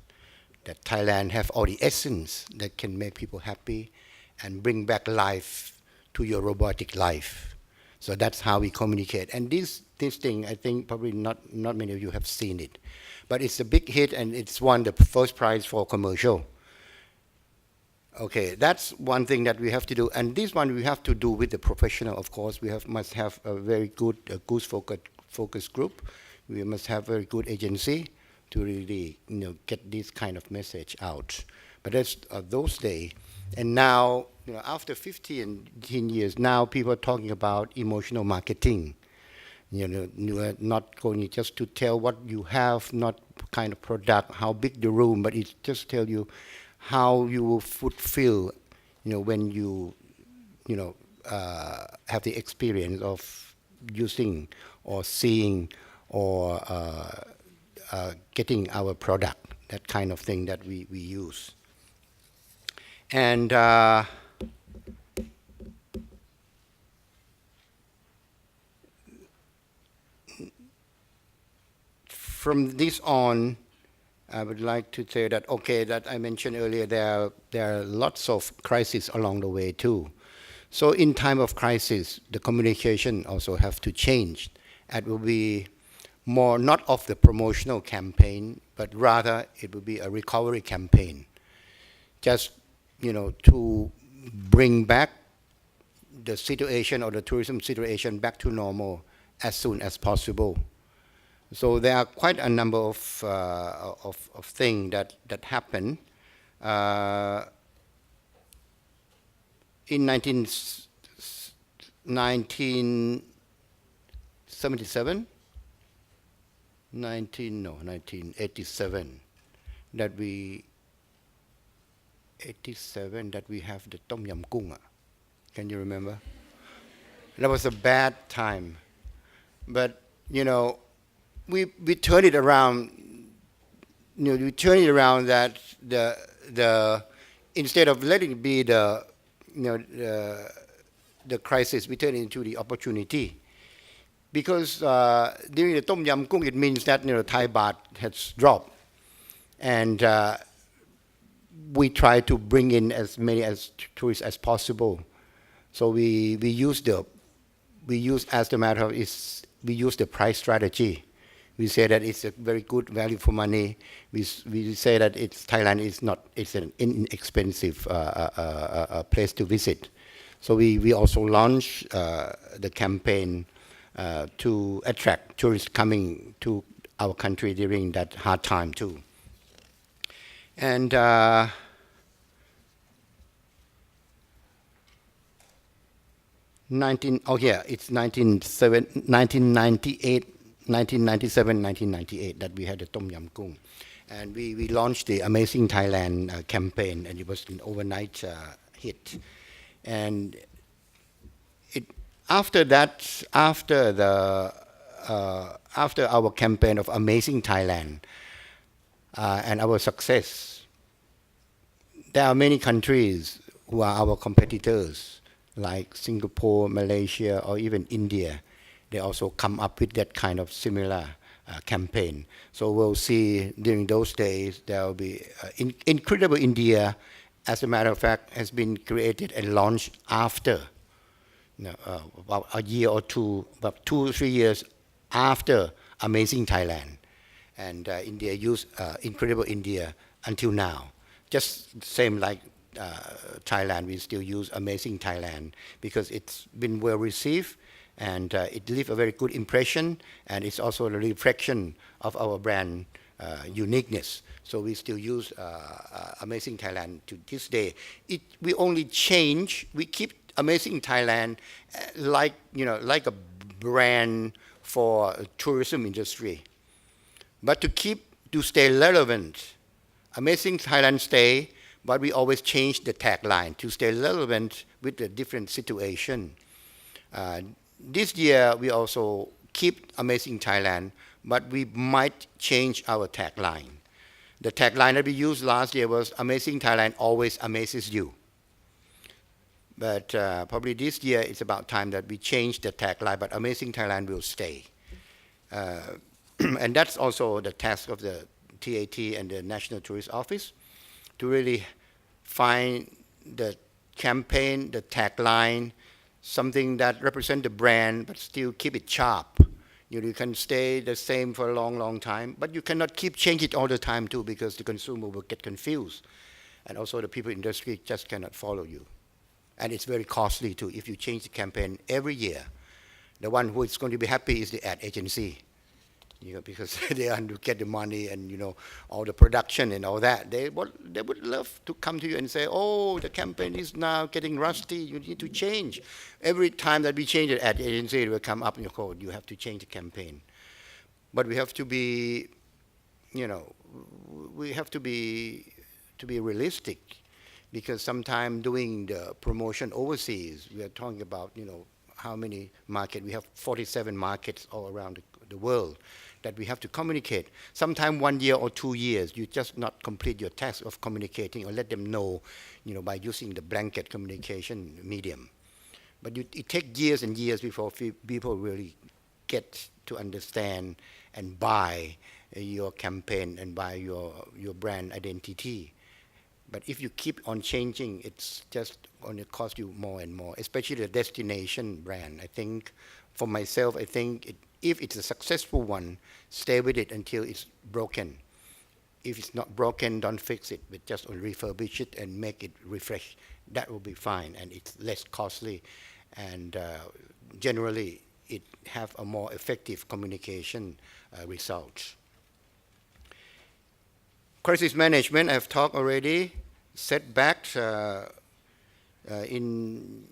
That Thailand have all the essence that can make people happy and bring back life to your robotic life. So that's how we communicate. And this thing, I think probably not many of you have seen it, but it's a big hit and it's won the first prize for commercial. Okay, that's one thing that we have to do. And this one we have to do with the professional, of course. We must have a very good focus group. We must have a very good agency to really get this kind of message out. But that's those days. And now, after 15 years, now people are talking about emotional marketing. You are not going just to tell what you have, not kind of product, how big the room, but it's just tell you how you would feel, when you, have the experience of using or seeing or getting our product, that kind of thing that we use. And from this on, I would like to say that, okay, that I mentioned earlier, there are lots of crises along the way too. So in time of crisis, the communication also have to change. It will be more not of the promotional campaign, but rather it will be a recovery campaign. Just, to bring back the situation or the tourism situation back to normal as soon as possible. So there are quite a number of things that happen. In 1987, 1987, that we 87 that we have the Tom Yam Kung. Can you remember? That was a bad time, but we turn it around. We turn it around that the instead of letting it be the crisis, we turn it into the opportunity. Because during the Tom Yam Kung, it means that Thai baht has dropped, and we try to bring in as many tourists as possible. So we use the price strategy. We say that it's a very good value for money. We say that Thailand is not, it's an inexpensive place to visit. So we also launched the campaign to attract tourists coming to our country during that hard time too. And it's 1998, 1997, 1998 that we had the Tom Yam Kung. And we launched the Amazing Thailand campaign, and it was an overnight hit. And after that, after our campaign of Amazing Thailand and our success, there are many countries who are our competitors, like Singapore, Malaysia, or even India. They also come up with that kind of similar campaign. So we'll see during those days, there will be Incredible India, as a matter of fact, has been created and launched after, about a year or two, about 2 or 3 years after Amazing Thailand. And India used Incredible India until now. Just same like Thailand, we still use Amazing Thailand because it's been well received and it leaves a very good impression, and it's also a reflection of our brand uniqueness. So we still use Amazing Thailand to this day. We only change, we keep Amazing Thailand like a brand for tourism industry. But to stay relevant, Amazing Thailand stay, but we always change the tagline to stay relevant with the different situation. This year, we also keep Amazing Thailand, but we might change our tagline. The tagline that we used last year was Amazing Thailand always amazes you. But probably this year, it's about time that we change the tagline, but Amazing Thailand will stay. And that's also the task of the TAT and the National Tourist Office, to really find the campaign, the tagline, something that represents the brand, but still keep it sharp. You can stay the same for a long, long time, but you cannot keep changing it all the time too, because the consumer will get confused. And also the people in the industry just cannot follow you. And it's very costly too, if you change the campaign every year. The one who is going to be happy is the ad agency. Because they want to get the money and all the production and all that. They would love to come to you and say, oh, the campaign is now getting rusty, you need to change. Every time that we change it, ad agency will come up and you have to change the campaign. But we have to be, realistic, because sometimes doing the promotion overseas, we are talking about, how many markets. We have 47 markets all around the world that we have to communicate. Sometimes 1 year or 2 years, you just not complete your task of communicating or let them know, by using the blanket communication medium. But it takes years and years before people really get to understand and buy your campaign and buy your brand identity. But if you keep on changing, it's just going to cost you more and more, especially the destination brand. I think, for myself, if it's a successful one, stay with it until it's broken. If it's not broken, don't fix it, but just refurbish it and make it refresh. That will be fine, and it's less costly. And generally, it have a more effective communication results. Crisis management, I've talked already. Setbacks in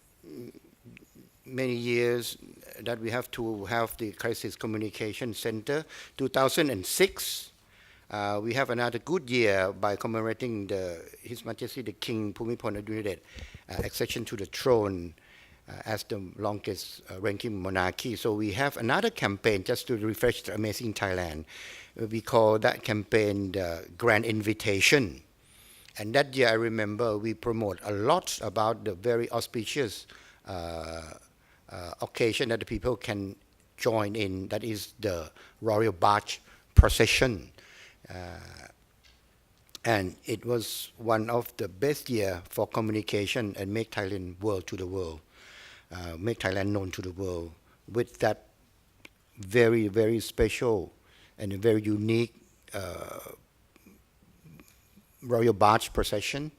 many years that we have to have the Crisis Communication Center. 2006, we have another good year by commemorating His Majesty the King Bhumibol Adulyadej accession to the throne as the longest ranking monarchy. So we have another campaign just to refresh the Amazing Thailand. We call that campaign the Grand Invitation. And that year, I remember we promote a lot about the very auspicious occasion that the people can join in. That is the royal barge procession. And it was one of the best year for communication and make Thailand world to the world, make Thailand known to the world with that very, very special and a very unique royal barge procession,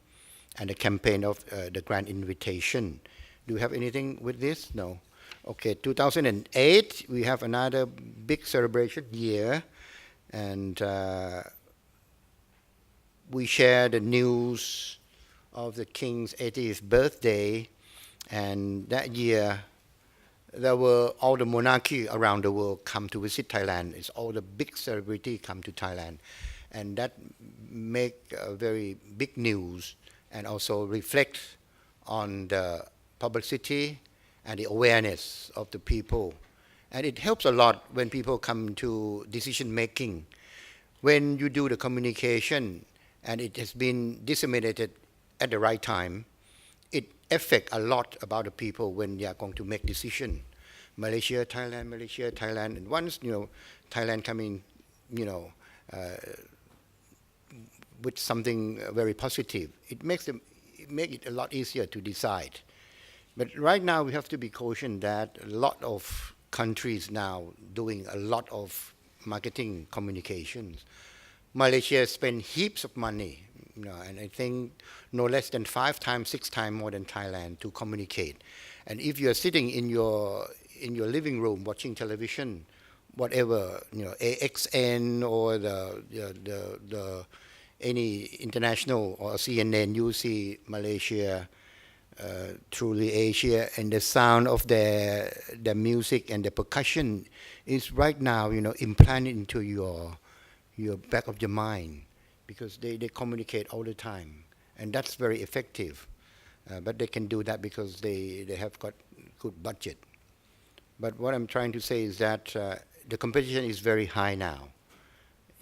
and a campaign of the grand invitation. Do you have anything with this? No. Okay, 2008, we have another big celebration year, and we share the news of the king's 80th birthday, and that year there were all the monarchy around the world come to visit Thailand. It's all the big celebrity come to Thailand, and that make very big news and also reflect on the publicity and the awareness of the people. And it helps a lot when people come to decision making. When you do the communication and it has been disseminated at the right time, it affects a lot about the people when they are going to make decision. Malaysia, Thailand, and once Thailand coming, with something very positive, it make it a lot easier to decide. But right now we have to be cautioned that a lot of countries now doing a lot of marketing communications. Malaysia spend heaps of money, and I think no less than 5 times, 6 times more than Thailand to communicate. And if you're sitting in your living room watching television, whatever, AXN or the any international or CNN, you see Malaysia, truly Asia, and the sound of their music and the percussion is right now, implanted into your back of your mind, because they communicate all the time, and that's very effective. But they can do that because they have got good budget. But what I'm trying to say is that the competition is very high now.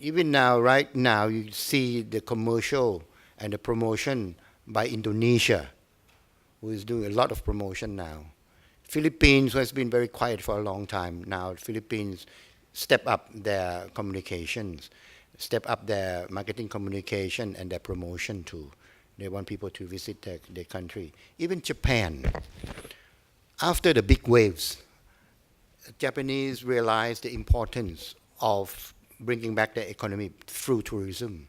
Even now, right now, you see the commercial and the promotion by Indonesia, who is doing a lot of promotion now. Philippines, who has been very quiet for a long time now, Philippines step up their communications, step up their marketing communication and their promotion too. They want people to visit their country. Even Japan, after the big waves, Japanese realized the importance of bringing back their economy through tourism.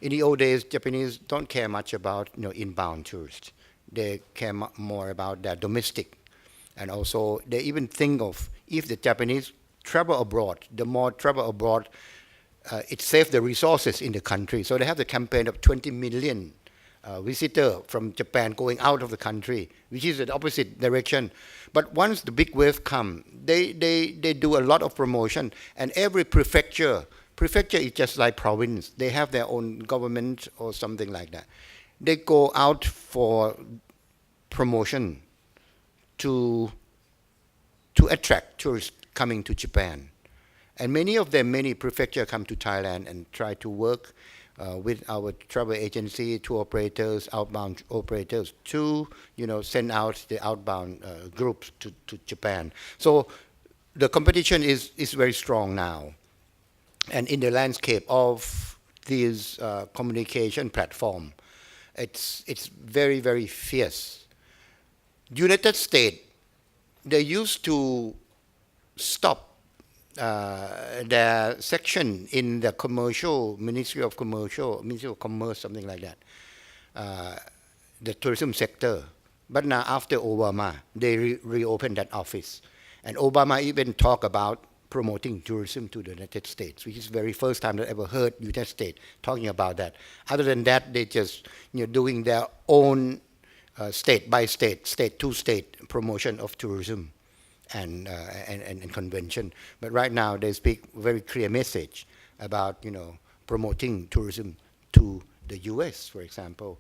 In the old days, Japanese don't care much about inbound tourists. They care more about their domestic. And also, they even think of, if the Japanese travel abroad, the more travel abroad, it saves the resources in the country. So they have the campaign of 20 million visitors from Japan going out of the country, which is the opposite direction. But once the big wave come, they do a lot of promotion, and every prefecture is just like province. They have their own government or something like that. They go out for promotion to attract tourists coming to Japan. And many prefectures come to Thailand and try to work with our travel agency, tour operators, outbound operators to send out the outbound groups to Japan. So the competition is very strong now. And in the landscape of these communication platform, it's very, very fierce. United States, they used to stop their section in the Ministry of Commerce, something like that, the tourism sector. But now after Obama, they reopened that office. And Obama even talked about promoting tourism to the United States, which is the very first time that I ever heard United States talking about that. Other than that, they just doing their own state by state, state to state promotion of tourism and convention. But right now they speak very clear message about promoting tourism to the US, for example.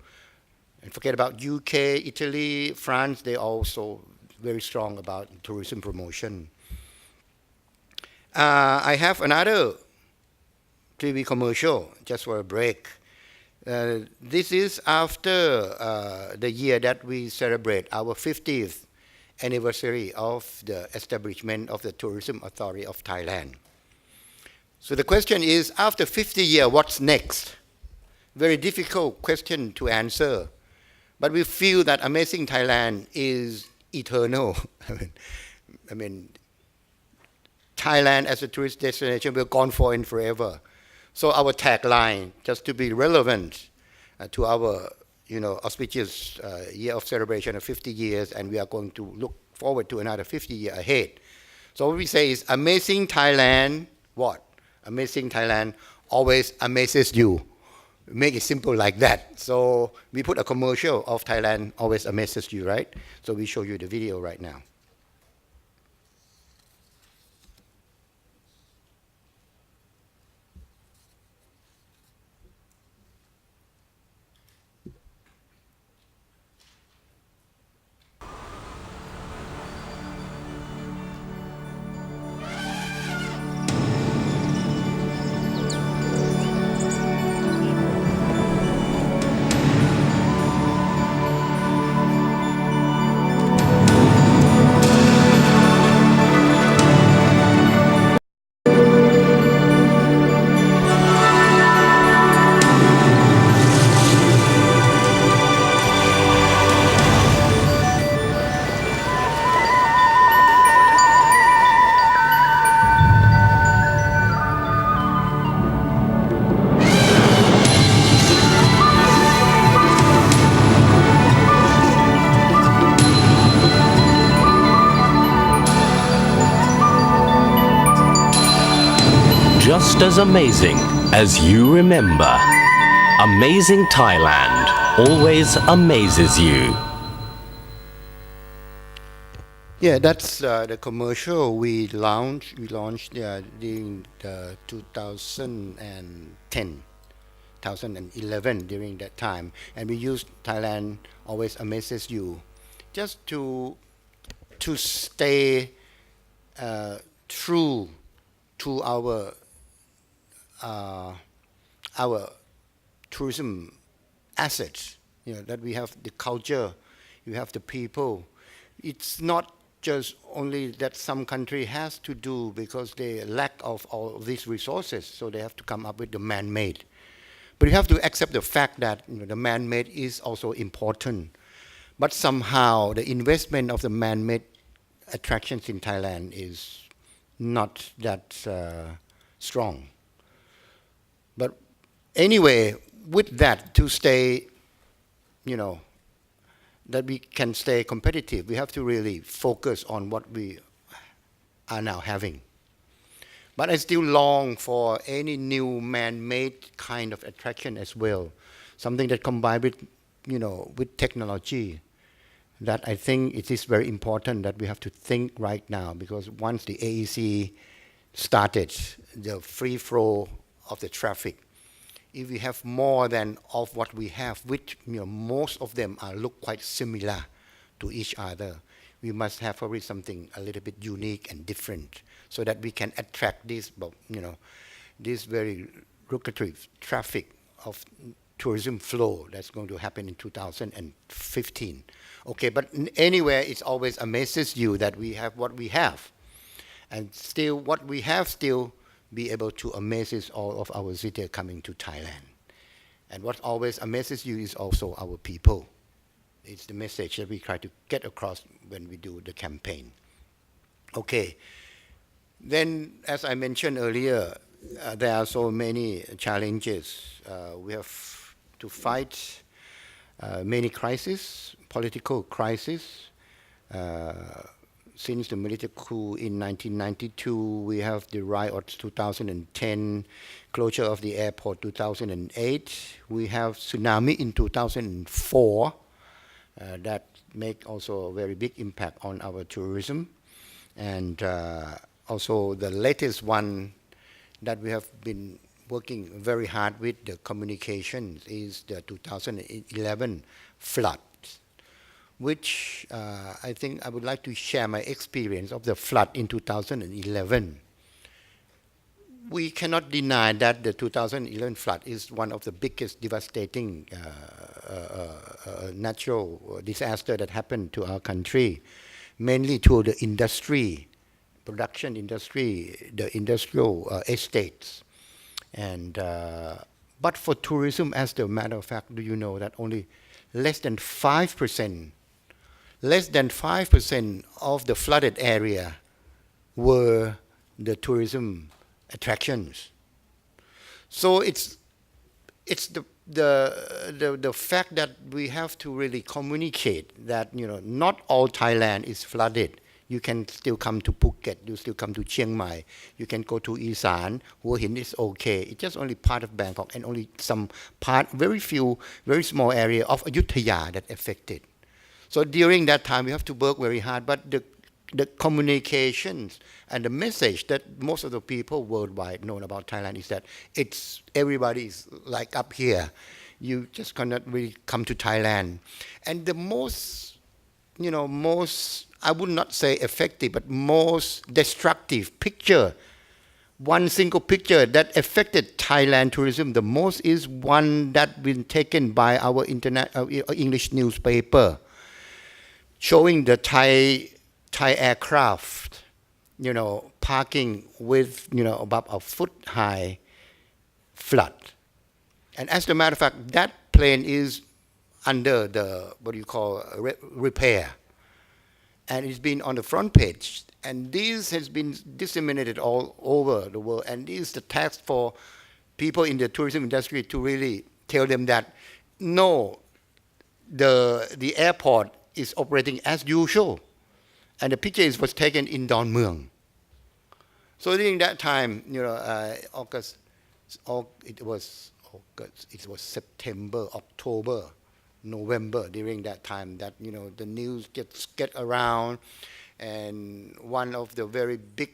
And forget about UK, Italy, France. They also very strong about tourism promotion. I have another TV commercial just for a break. This is after the year that we celebrate our 50th anniversary of the establishment of the Tourism Authority of Thailand. So the question is, after 50 years, what's next? Very difficult question to answer. But we feel that Amazing Thailand is eternal. I mean, Thailand as a tourist destination will gone for and forever. So our tagline, just to be relevant to our, auspicious year of celebration of 50 years, and we are going to look forward to another 50 years ahead. So what we say is, amazing Thailand, what? Amazing Thailand always amazes you. Make it simple like that. So we put a commercial of Thailand always amazes you, right? So we show you the video right now. Just as amazing as you remember, amazing Thailand always amazes you. Yeah, that's the commercial we launched during the 2010, 2011, during that time. And we used Thailand always amazes you just to stay true to our tourism assets, that we have the culture, you have the people. It's not just only that some country has to do because they lack of all of these resources, so they have to come up with the man-made. But you have to accept the fact that the man-made is also important. But somehow the investment of the man-made attractions in Thailand is not that strong. But anyway, with that, to stay, that we can stay competitive, we have to really focus on what we are now having. But I still long for any new man-made kind of attraction as well, something that combined with, with technology. That I think it is very important that we have to think right now, because once the AEC started, the free flow of the traffic, if we have more than of what we have, which most of them look quite similar to each other, we must have probably something a little bit unique and different, so that we can attract this, this very lucrative traffic of tourism flow that's going to happen in 2015. Okay, but anyway, it always amazes you that we have what we have, and still what we have still be able to amaze all of our visitors coming to Thailand. And what always amazes you is also our people. It's the message that we try to get across when we do the campaign. Okay, then as I mentioned earlier, there are so many challenges. We have to fight many crises, political crises. Since the military coup in 1992, we have the riots 2010, closure of the airport 2008. We have tsunami in 2004 that make also a very big impact on our tourism. And also the latest one that we have been working very hard with, the communications, is the 2011 flood, which I think I would like to share my experience of the flood in 2011. We cannot deny that the 2011 flood is one of the biggest devastating natural disaster that happened to our country, mainly to the industry, production industry, the industrial estates. And but for tourism, as a matter of fact, do you know that only less than 5% of the flooded area were the tourism attractions. So it's the fact that we have to really communicate that not all Thailand is flooded. You can still come to Phuket, you still come to Chiang Mai, you can go to Isan, Hua Hin is okay. It's just only part of Bangkok and only some part, very few, very small area of Ayutthaya that affected. So during that time we have to work very hard, but the communications and the message that most of the people worldwide know about Thailand is that everybody's like up here. You just cannot really come to Thailand. And the most, I would not say effective, but most destructive picture, one single picture that affected Thailand tourism the most is one that been taken by our English newspaper, showing the Thai aircraft, parking with, about a foot-high flood. And as a matter of fact, that plane is under the, repair. And it's been on the front page. And this has been disseminated all over the world. And this is the task for people in the tourism industry to really tell them that, no, the airport is operating as usual. And the picture was taken in Don Mueang. So during that time, August, it was September, October, November. During that time, that the news get around, and one of the very big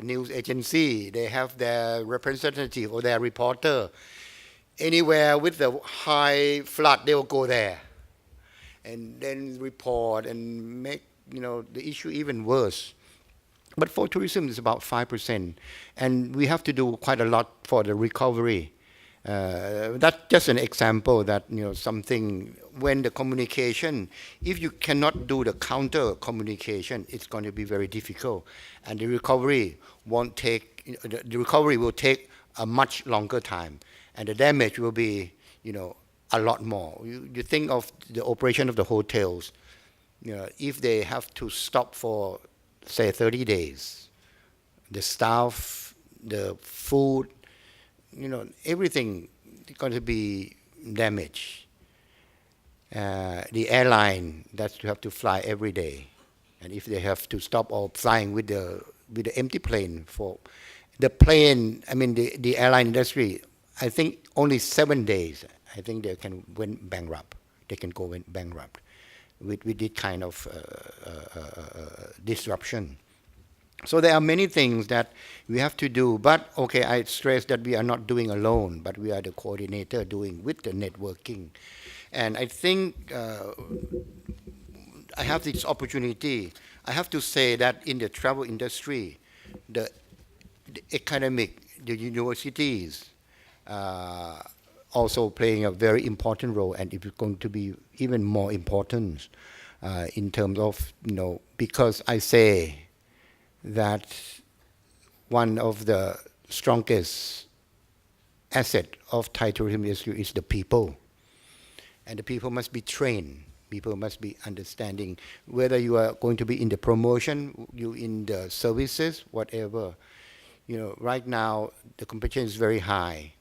news agency, they have their representative or their reporter anywhere with the high flood, they will go there, and then report and make the issue even worse. But for tourism, it's about 5%. And we have to do quite a lot for the recovery. That's just an example that, something, when the communication, if you cannot do the counter communication, it's going to be very difficult. And the recovery will take a much longer time. And the damage will be, a lot more. You think of the operation of the hotels. If they have to stop for, say, 30 days, the staff, the food, everything is going to be damaged. The airline that you have to fly every day, and if they have to stop or flying with the empty plane for the plane, the airline industry, I think only 7 days, I think they can went bankrupt. They can go bankrupt with this kind of disruption. So there are many things that we have to do, but okay, I stress that we are not doing alone, but we are the coordinator doing with the networking. And I think I have this opportunity. I have to say that in the travel industry, the academic, the universities also playing a very important role, and it is going to be even more important in terms of, because I say that one of the strongest asset of Thai tourism industry is the people. And the people must be trained. People must be understanding whether you are going to be in the promotion, you in the services, whatever. Right now the competition is very high,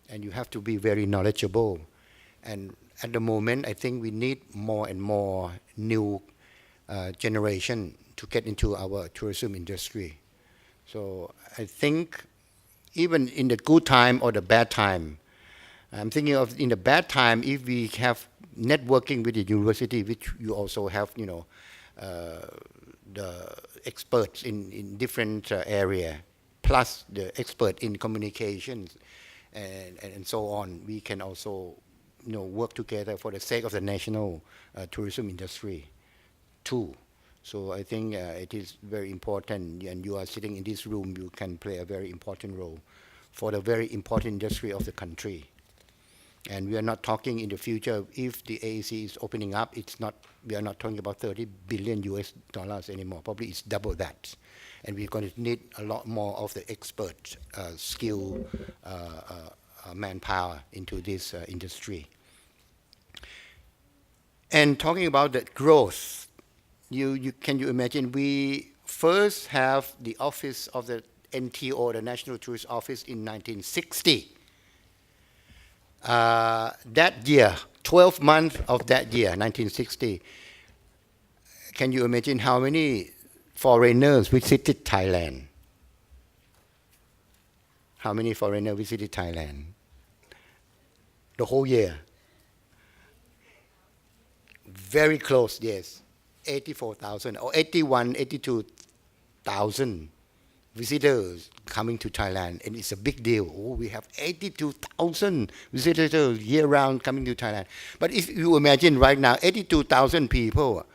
and you have to be very knowledgeable. And at the moment, I think we need more and more new generation to get into our tourism industry. So I think even in the good time or the bad time, I'm thinking of in the bad time, if we have networking with the university, which you also have, the experts in different area, plus the expert in communications and so on, we can also, work together for the sake of the national tourism industry too. So I think it is very important, and you are sitting in this room, you can play a very important role for the very important industry of the country. And we are not talking in the future, if the AEC is opening up, we are not talking about 30 billion US dollars anymore. Probably it's double that. And we're going to need a lot more of the expert, skill, manpower into this industry. And talking about the growth, can you imagine, we first have the office of the NTO, the National Tourist Office, in 1960. That year, 12 months of that year, 1960, can you imagine how many foreigners visited Thailand? How many foreigners visited Thailand? The whole year. Very close, yes. 84,000 or 81, 82,000 visitors coming to Thailand, and it's a big deal. Oh, we have 82,000 visitors year-round coming to Thailand. But if you imagine right now, 82,000 people,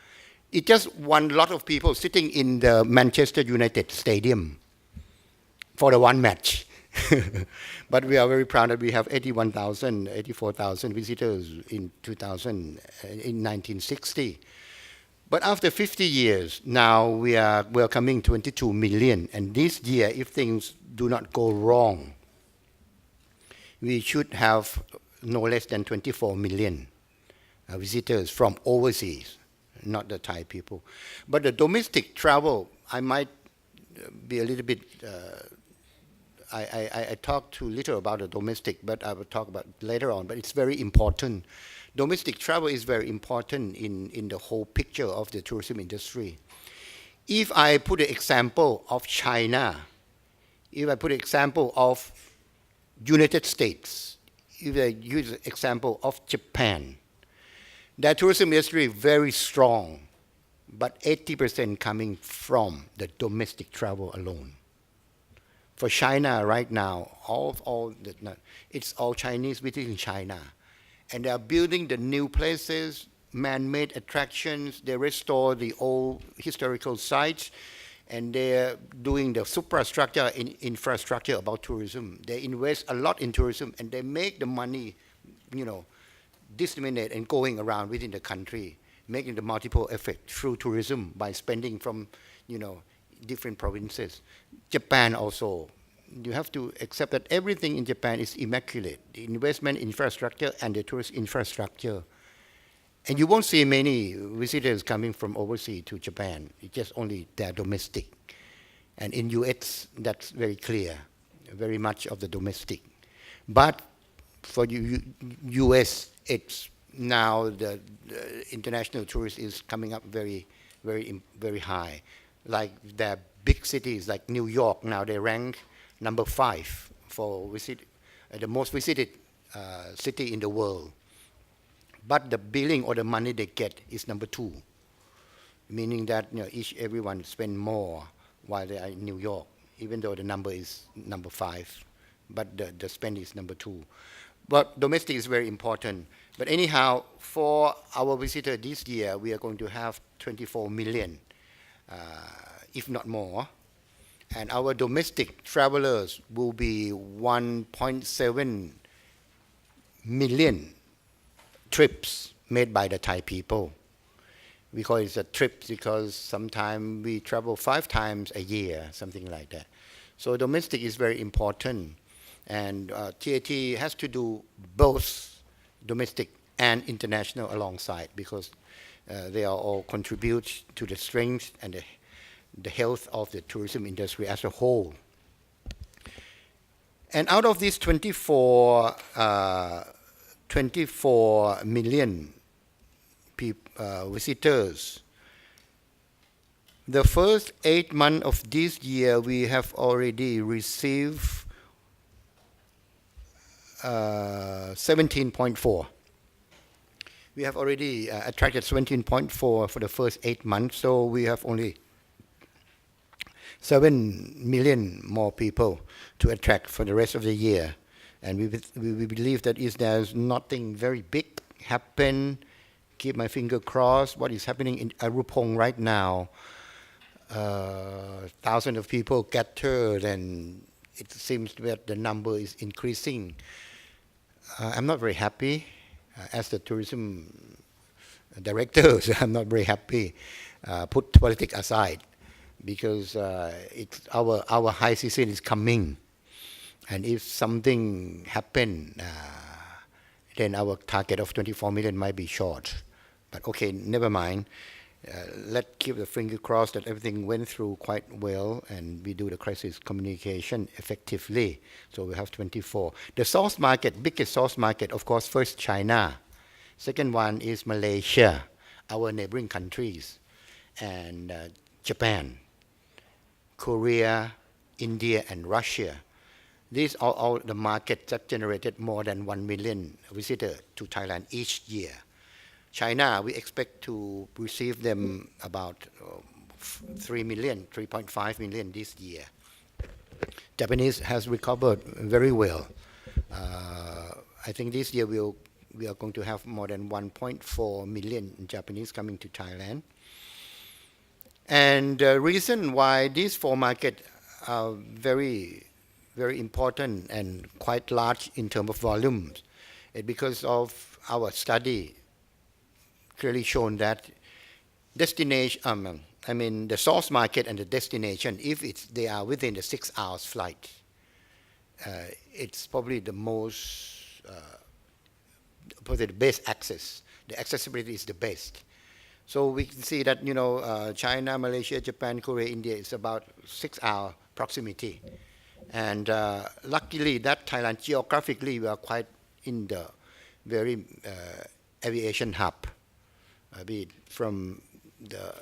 it's just one lot of people sitting in the Manchester United Stadium for the one match. But we are very proud that we have 81,000, 84,000 visitors in 1960. But after 50 years, now we are welcoming 22 million. And this year, if things do not go wrong, we should have no less than 24 million visitors from overseas, not the Thai people. But the domestic travel, I might be a little bit, I talked too little about the domestic, but I will talk about it later on, but it's very important. Domestic travel is very important in the whole picture of the tourism industry. If I put an example of China, if I put an example of United States, if I use an example of Japan, the tourism industry is very strong, but 80% coming from the domestic travel alone. For China right now, it's all Chinese visiting China. And they are building the new places, man-made attractions. They restore the old historical sites, and they're doing the superstructure infrastructure about tourism. They invest a lot in tourism, and they make the money, disseminate and going around within the country, making the multiple effect through tourism by spending from, different provinces. Japan also. You have to accept that everything in Japan is immaculate. The investment infrastructure and the tourist infrastructure. And you won't see many visitors coming from overseas to Japan. It's just only their domestic. And in US, that's very clear, very much of the domestic. But for US, it's now the international tourist is coming up very, very, very high. Like the big cities like New York, now they rank number 5 for the most visited city in the world. But the billing or the money they get is number 2, meaning that everyone spend more while they are in New York, even though the number is number 5, but the spend is number 2. But domestic is very important. But anyhow, for our visitor this year, we are going to have 24 million, if not more. And our domestic travelers will be 1.7 million trips made by the Thai people. We call it a trip because sometimes we travel 5 times a year, something like that. So domestic is very important. And TAT has to do both domestic and international alongside, because they are all contribute to the strength and the health of the tourism industry as a whole. And out of these 24 million visitors, the first 8 months of this year, we have already received 17.4. We have already attracted 17.4 for the first 8 months, so we have only 7 million more people to attract for the rest of the year. And we believe that if there's nothing very big happen, keep my finger crossed, what is happening in Arupong right now, thousands of people gathered, and it seems that the number is increasing. I'm not very happy. As the tourism director, I'm not very happy. Put politics aside, because it's our high season is coming, and if something happen, then our target of 24 million might be short. But okay, never mind. Let's keep the finger crossed that everything went through quite well and we do the crisis communication effectively. So we have 24. The source market, biggest source market, of course, first China. Second one is Malaysia, our neighboring countries, and Japan, Korea, India, and Russia. These are all the markets that generated more than 1 million visitors to Thailand each year. China, we expect to receive them about 3 million, 3.5 million this year. Japanese has recovered very well. I think this year we are going to have more than 1.4 million Japanese coming to Thailand. And the reason why these four markets are very, very important and quite large in terms of volumes is because of our study clearly shown that destination, the source market and the destination, if they are within the 6 hours flight, it's probably the most, probably the best access. The accessibility is the best. So we can see that, China, Malaysia, Japan, Korea, India is about 6 hour proximity. And luckily that Thailand, geographically, we are quite in the very aviation hub. Be it from the,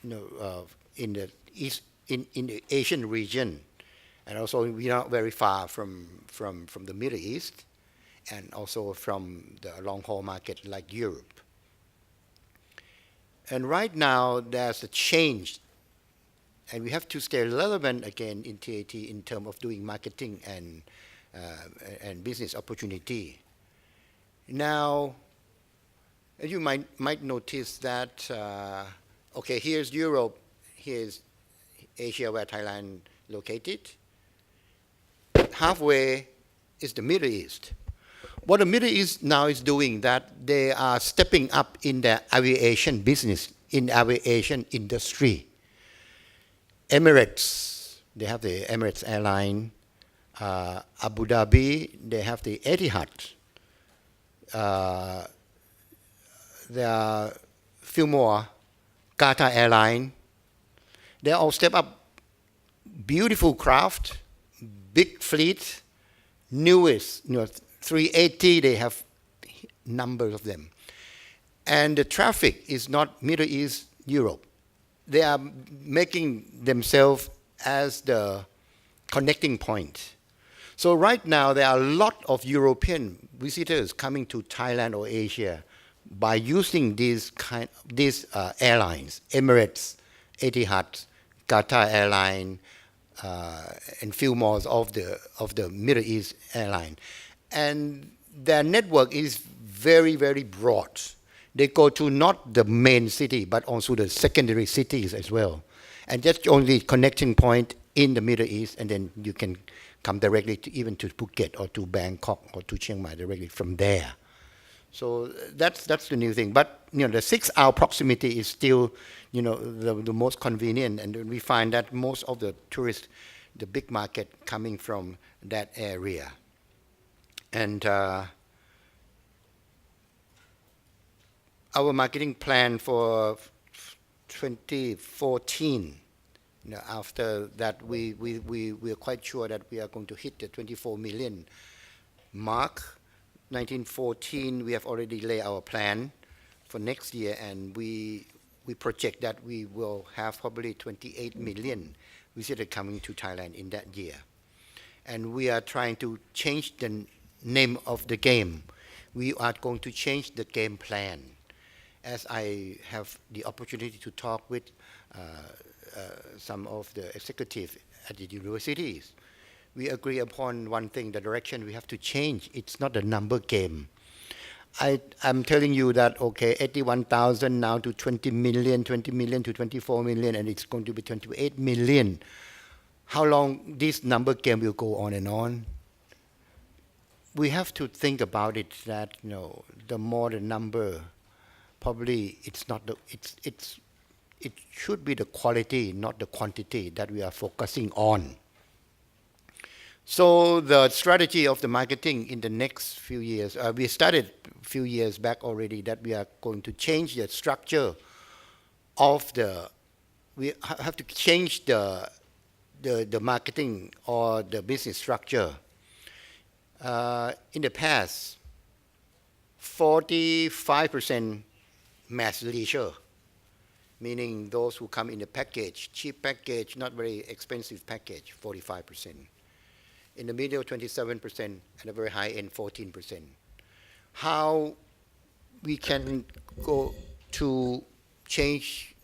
in the east, in the Asian region, and also we are not very far from the Middle East, and also from the long-haul market like Europe. And right now there's a change, and we have to stay relevant again in TAT in terms of doing marketing and business opportunity. Now, you might notice that, okay, here's Europe, here's Asia where Thailand located. Halfway is the Middle East. What the Middle East now is doing, that they are stepping up in the aviation business, in aviation industry. Emirates, they have the Emirates airline. Abu Dhabi, they have the Etihad. There are few more, Qatar Airline. They all step up, beautiful craft, big fleet, newest, 380, they have numbers of them. And the traffic is not Middle East, Europe. They are making themselves as the connecting point. So right now, there are a lot of European visitors coming to Thailand or Asia by using these airlines, Emirates, Etihad, Qatar Airline, and few more of the Middle East airline. And their network is very, very broad. They go to not the main city, but also the secondary cities as well. And that's only connecting point in the Middle East, and then you can come directly to even to Phuket or to Bangkok or to Chiang Mai directly from there. So that's the new thing. But the 6 hour proximity is still the most convenient, and we find that most of the tourists, the big market coming from that area. And our marketing plan for 2014, after that we are quite sure that we are going to hit the 24 million mark. 1914, we have already laid our plan for next year, and we project that we will have probably 28 million visitors coming to Thailand in that year. And we are trying to change the name of the game. We are going to change the game plan. As I have the opportunity to talk with some of the executives at the universities, we agree upon one thing, the direction we have to change. It's not a number game. I'm telling you that, okay, 81,000 now to 20 million to 24 million, and it's going to be 28 million. How long this number game will go on and on? We have to think about it that, the more the number, probably it's not it should be the quality, not the quantity that we are focusing on. So the strategy of the marketing in the next few years, we started a few years back already that we are going to change the structure of we have to change the marketing or the business structure. In the past, 45% mass leisure, meaning those who come in a package, cheap package, not very expensive package, 45%. In the middle, 27%, and a very high end, 14%. How we can go to change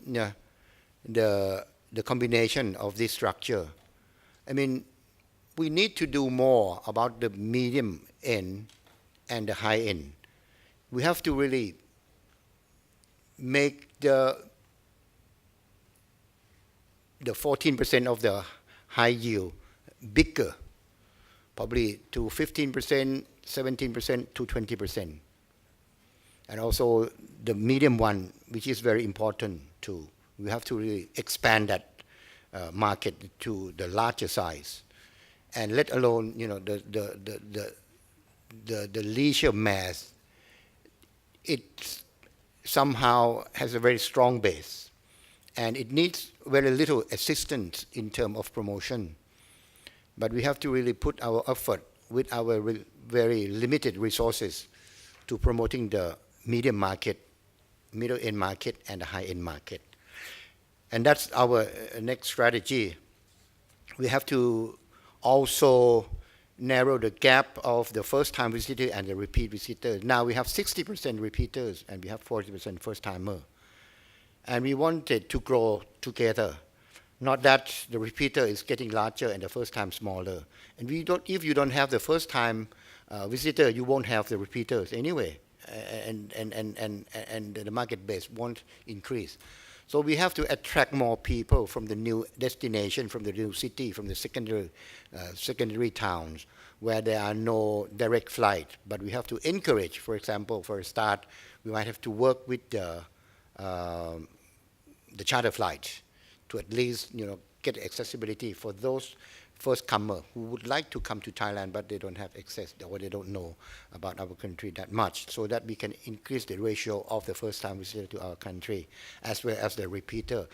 the combination of this structure? I mean, we need to do more about the medium end and the high end. We have to really make the 14% of the high yield bigger, probably to 15%, 17% to 20%. And also the medium one, which is very important too. We have to really expand that market to the larger size, and let alone the leisure mass. It somehow has a very strong base, and it needs very little assistance in terms of promotion. But we have to really put our effort with our very limited resources to promoting the medium market, middle end market, and the high end market. And that's our next strategy. We have to also narrow the gap of the first-time visitor and the repeat visitors. Now we have 60% repeaters and we have 40% first-timer. And we wanted to grow together. Not that the repeater is getting larger and the first-time smaller. And if you don't have the first-time visitor, you won't have the repeaters anyway. And the market base won't increase. So we have to attract more people from the new destination, from the new city, from the secondary towns where there are no direct flight. But we have to encourage, for example, for a start, we might have to work with the charter flights to at least get accessibility for those first-comer who would like to come to Thailand, but they don't have access or they don't know about our country that much, so that we can increase the ratio of the first-time visitor to our country as well as the repeater.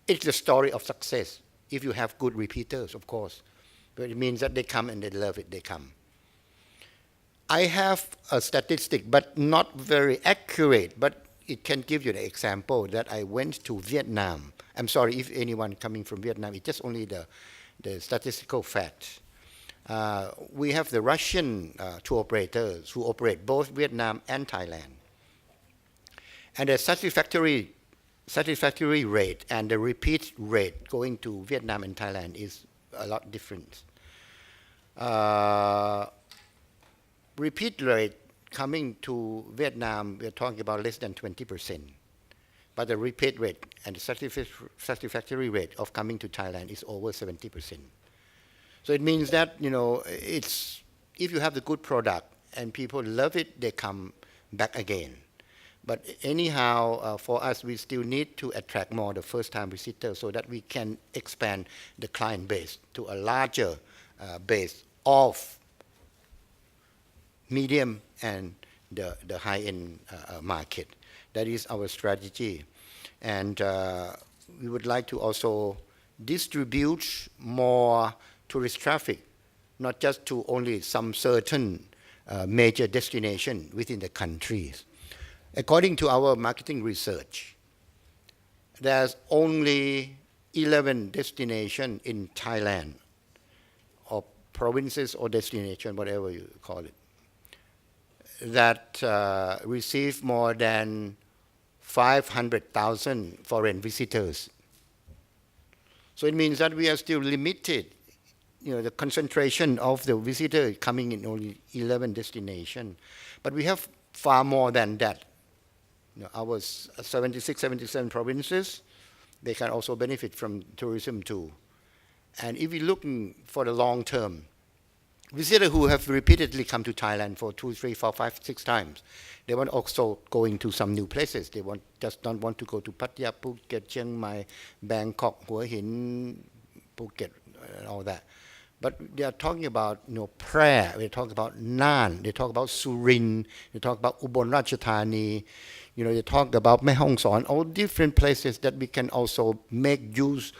It's a story of success if you have good repeaters, of course. But it means that they come and they love it, they come. I have a statistic, but not very accurate, but it can give you the example that I went to Vietnam. I'm sorry if anyone coming from Vietnam, it's just only the statistical fact. We have the Russian tour operators who operate both Vietnam and Thailand. And the satisfactory rate and the repeat rate going to Vietnam and Thailand is a lot different. Repeat rate coming to Vietnam, we're talking about less than 20%. But the repeat rate and the satisfactory rate of coming to Thailand is over 70%. So it means that, if you have the good product and people love it, they come back again. But anyhow, for us, we still need to attract more the first-time visitors so that we can expand the client base to a larger base of medium and the high-end market. That is our strategy. And we would like to also distribute more tourist traffic, not just to only some certain major destination within the countries. According to our marketing research, there's only 11 destinations in Thailand, or provinces or destination, whatever you call it, that receive more than 500,000 foreign visitors. So it means that we are still limited. The concentration of the visitor coming in only 11 destinations. But we have far more than that. Our 76, 77 provinces, they can also benefit from tourism too. And if we're looking for the long term, visitors who have repeatedly come to Thailand for 2, 3, 4, 5, 6 times, they want also going to some new places. They just don't want to go to Pattaya, Phuket, Chiang Mai, Bangkok, Hua Hin, Phuket, and all that. But they are talking about Phra, they talk about Nan, they talk about Surin, they talk about Ubon Ratchathani, they talk about Mae Hong Son, all different places that we can also make use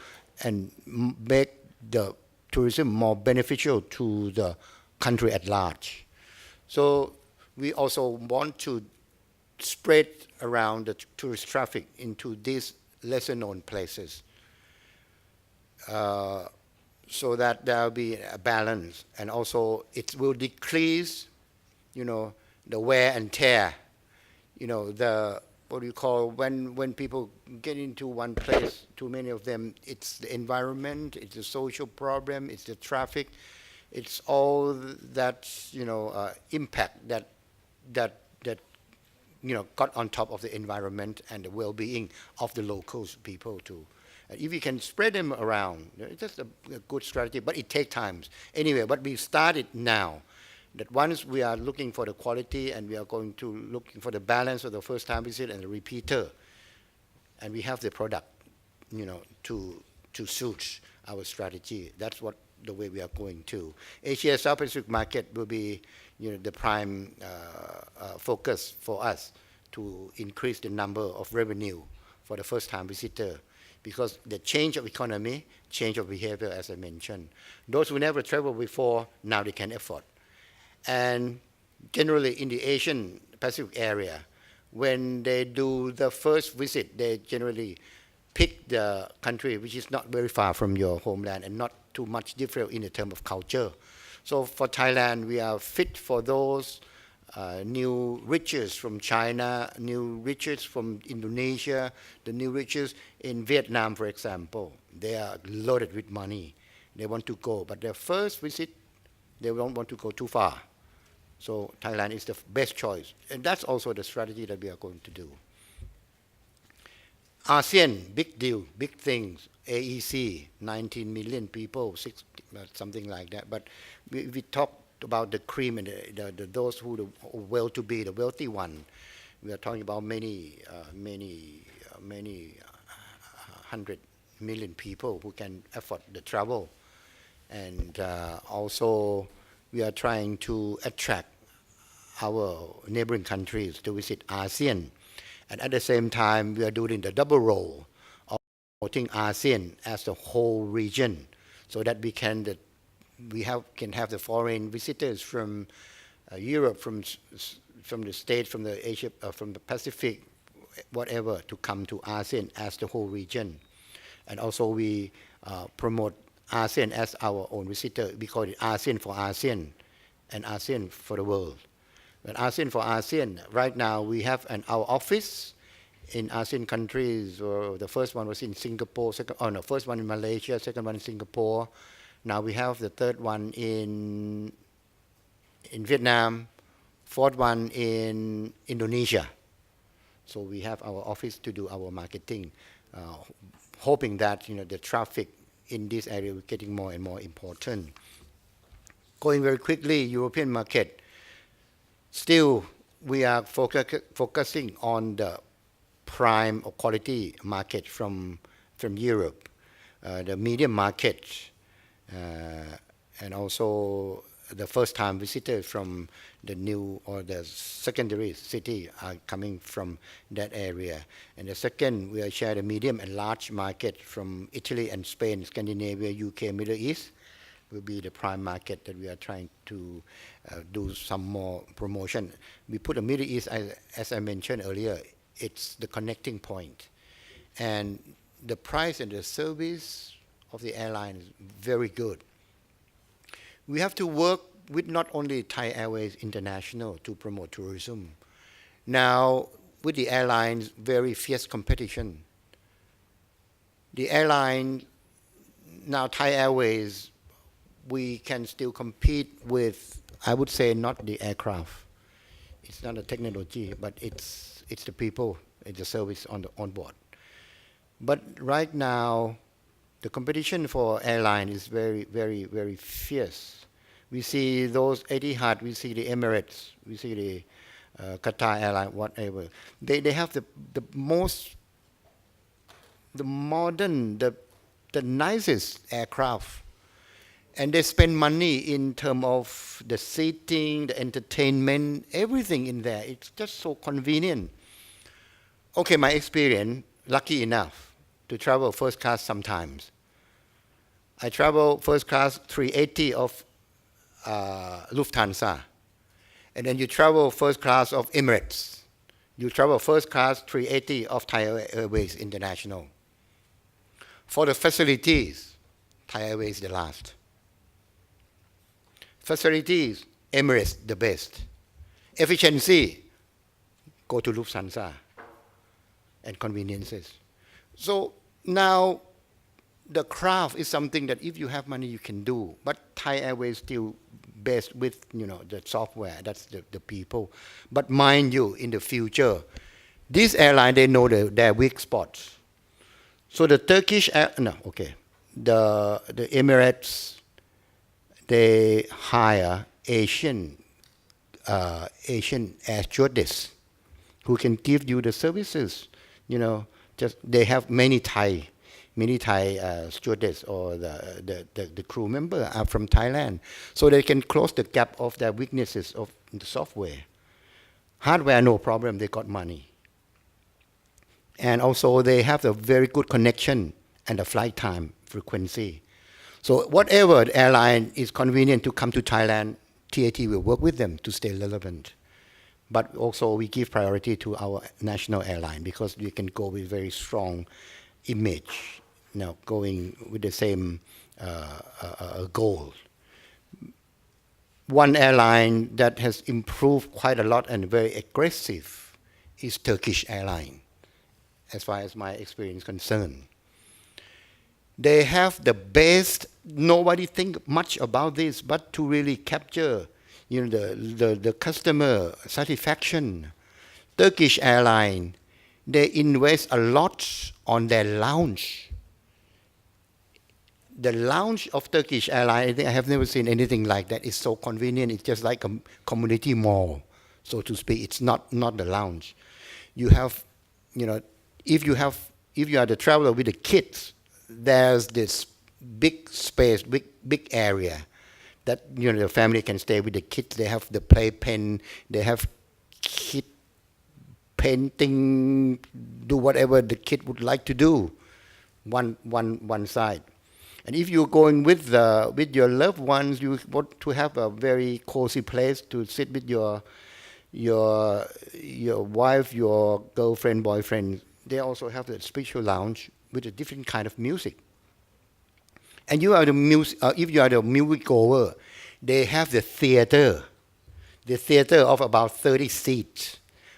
and make the tourism more beneficial to the country at large. So we also want to spread around the tourist traffic into these lesser known places, so that there will be a balance, and also it will decrease, the wear and tear, the what do you call, when people get into one place, too many of them, it's the environment, it's the social problem, it's the traffic, it's all that impact that got on top of the environment and the well-being of the locals people too. And if we can spread them around, it's just a good strategy, but it takes time. Anyway, but we started now. That once we are looking for the quality and we are going to looking for the balance of the first time visit and the repeater, and we have the product, to suit our strategy. That's what the way we are going to. Asia South Pacific market will be, the prime focus for us to increase the number of revenue for the first time visitor, because the change of economy, change of behavior, as I mentioned. Those who never traveled before, now they can afford. And generally in the Asian Pacific area, when they do the first visit, they generally pick the country which is not very far from your homeland and not too much different in the term of culture. So for Thailand, we are fit for those new riches from China, new riches from Indonesia, the new riches in Vietnam, for example. They are loaded with money. They want to go, but their first visit, they don't want to go too far. So Thailand is the best choice. And that's also the strategy that we are going to do. ASEAN, big deal, big things. AEC, 19 million people, something like that. But we talked about the cream and those who are well-to-be, the wealthy one. We are talking about many 100 million people who can afford the travel. And also, we are trying to attract our neighboring countries to visit ASEAN. And at the same time, we are doing the double role of promoting ASEAN as the whole region, so that we can have the foreign visitors from Europe, from the States, from the Asia, from the Pacific, whatever, to come to ASEAN as the whole region. And also we promote ASEAN as our own visitor. We call it ASEAN for ASEAN and ASEAN for the world. But ASEAN for ASEAN, right now we have our office in ASEAN countries. The first one was in Singapore, first one in Malaysia, second one in Singapore. Now we have the third one in Vietnam, fourth one in Indonesia. So we have our office to do our marketing, hoping that the traffic in this area is getting more and more important. Going very quickly, European market. Still, we are focusing on the prime or quality market from Europe, the medium market, and also the first-time visitors from the new or the secondary city are coming from that area. And the second, we share the medium and large market from Italy and Spain, Scandinavia, UK, Middle East, will be the prime market that we are trying to do some more promotion. We put the Middle East, as I mentioned earlier, it's the connecting point. And the price and the service of the airline is very good. We have to work with not only Thai Airways International to promote tourism. Now, with the airlines, very fierce competition. The airline, now Thai Airways, we can still compete with, I would say, not the aircraft. It's not the technology, but it's the people, it's the service on board. But right now, the competition for airline is very, very, very fierce. We see those Etihad, we see the Emirates, we see the Qatar Airline, whatever. They have the most, the modern, the nicest aircraft. And they spend money in terms of the seating, the entertainment, everything in there. It's just so convenient. Okay, my experience, lucky enough to travel first class sometimes. I travel first class 380 of Lufthansa. And then you travel first class of Emirates. You travel first class 380 of Thai Airways International. For the facilities, Thai Airways is the last. Facilities, Emirates the best. Efficiency, go to Lufthansa. And conveniences. So now the craft is something that if you have money you can do, but Thai Airways still based with the software, that's the people. But mind you, in the future, this airline, they know their weak spots. So the the Emirates, they hire Asian air stewardess who can give you the services. Just they have many Thai stewardess or the crew member are from Thailand, so they can close the gap of their weaknesses of the software. Hardware, no problem, they got money. And also they have a very good connection and the flight time frequency. So whatever the airline is convenient to come to Thailand, TAT will work with them to stay relevant. But also we give priority to our national airline because we can go with very strong image, going with the same goal. One airline that has improved quite a lot and very aggressive is Turkish airline, as far as my experience is concerned. They have the best, nobody think much about this, but to really capture the customer satisfaction. Turkish airline, they invest a lot on their lounge. The lounge of Turkish airline, I think I have never seen anything like that. It's so convenient. It's just like a community mall, so to speak. It's not the lounge. You have, if you are the traveler with the kids, there's this big space, big area that the family can stay with the kids. They have the playpen, they have kid painting, do whatever the kid would like to do. One side. And if you're going with your loved ones, you want to have a very cozy place to sit with your wife, your girlfriend, boyfriend. They also have the special lounge with a different kind of music. And you are if you are the movie goer, they have the theater of about 30 seats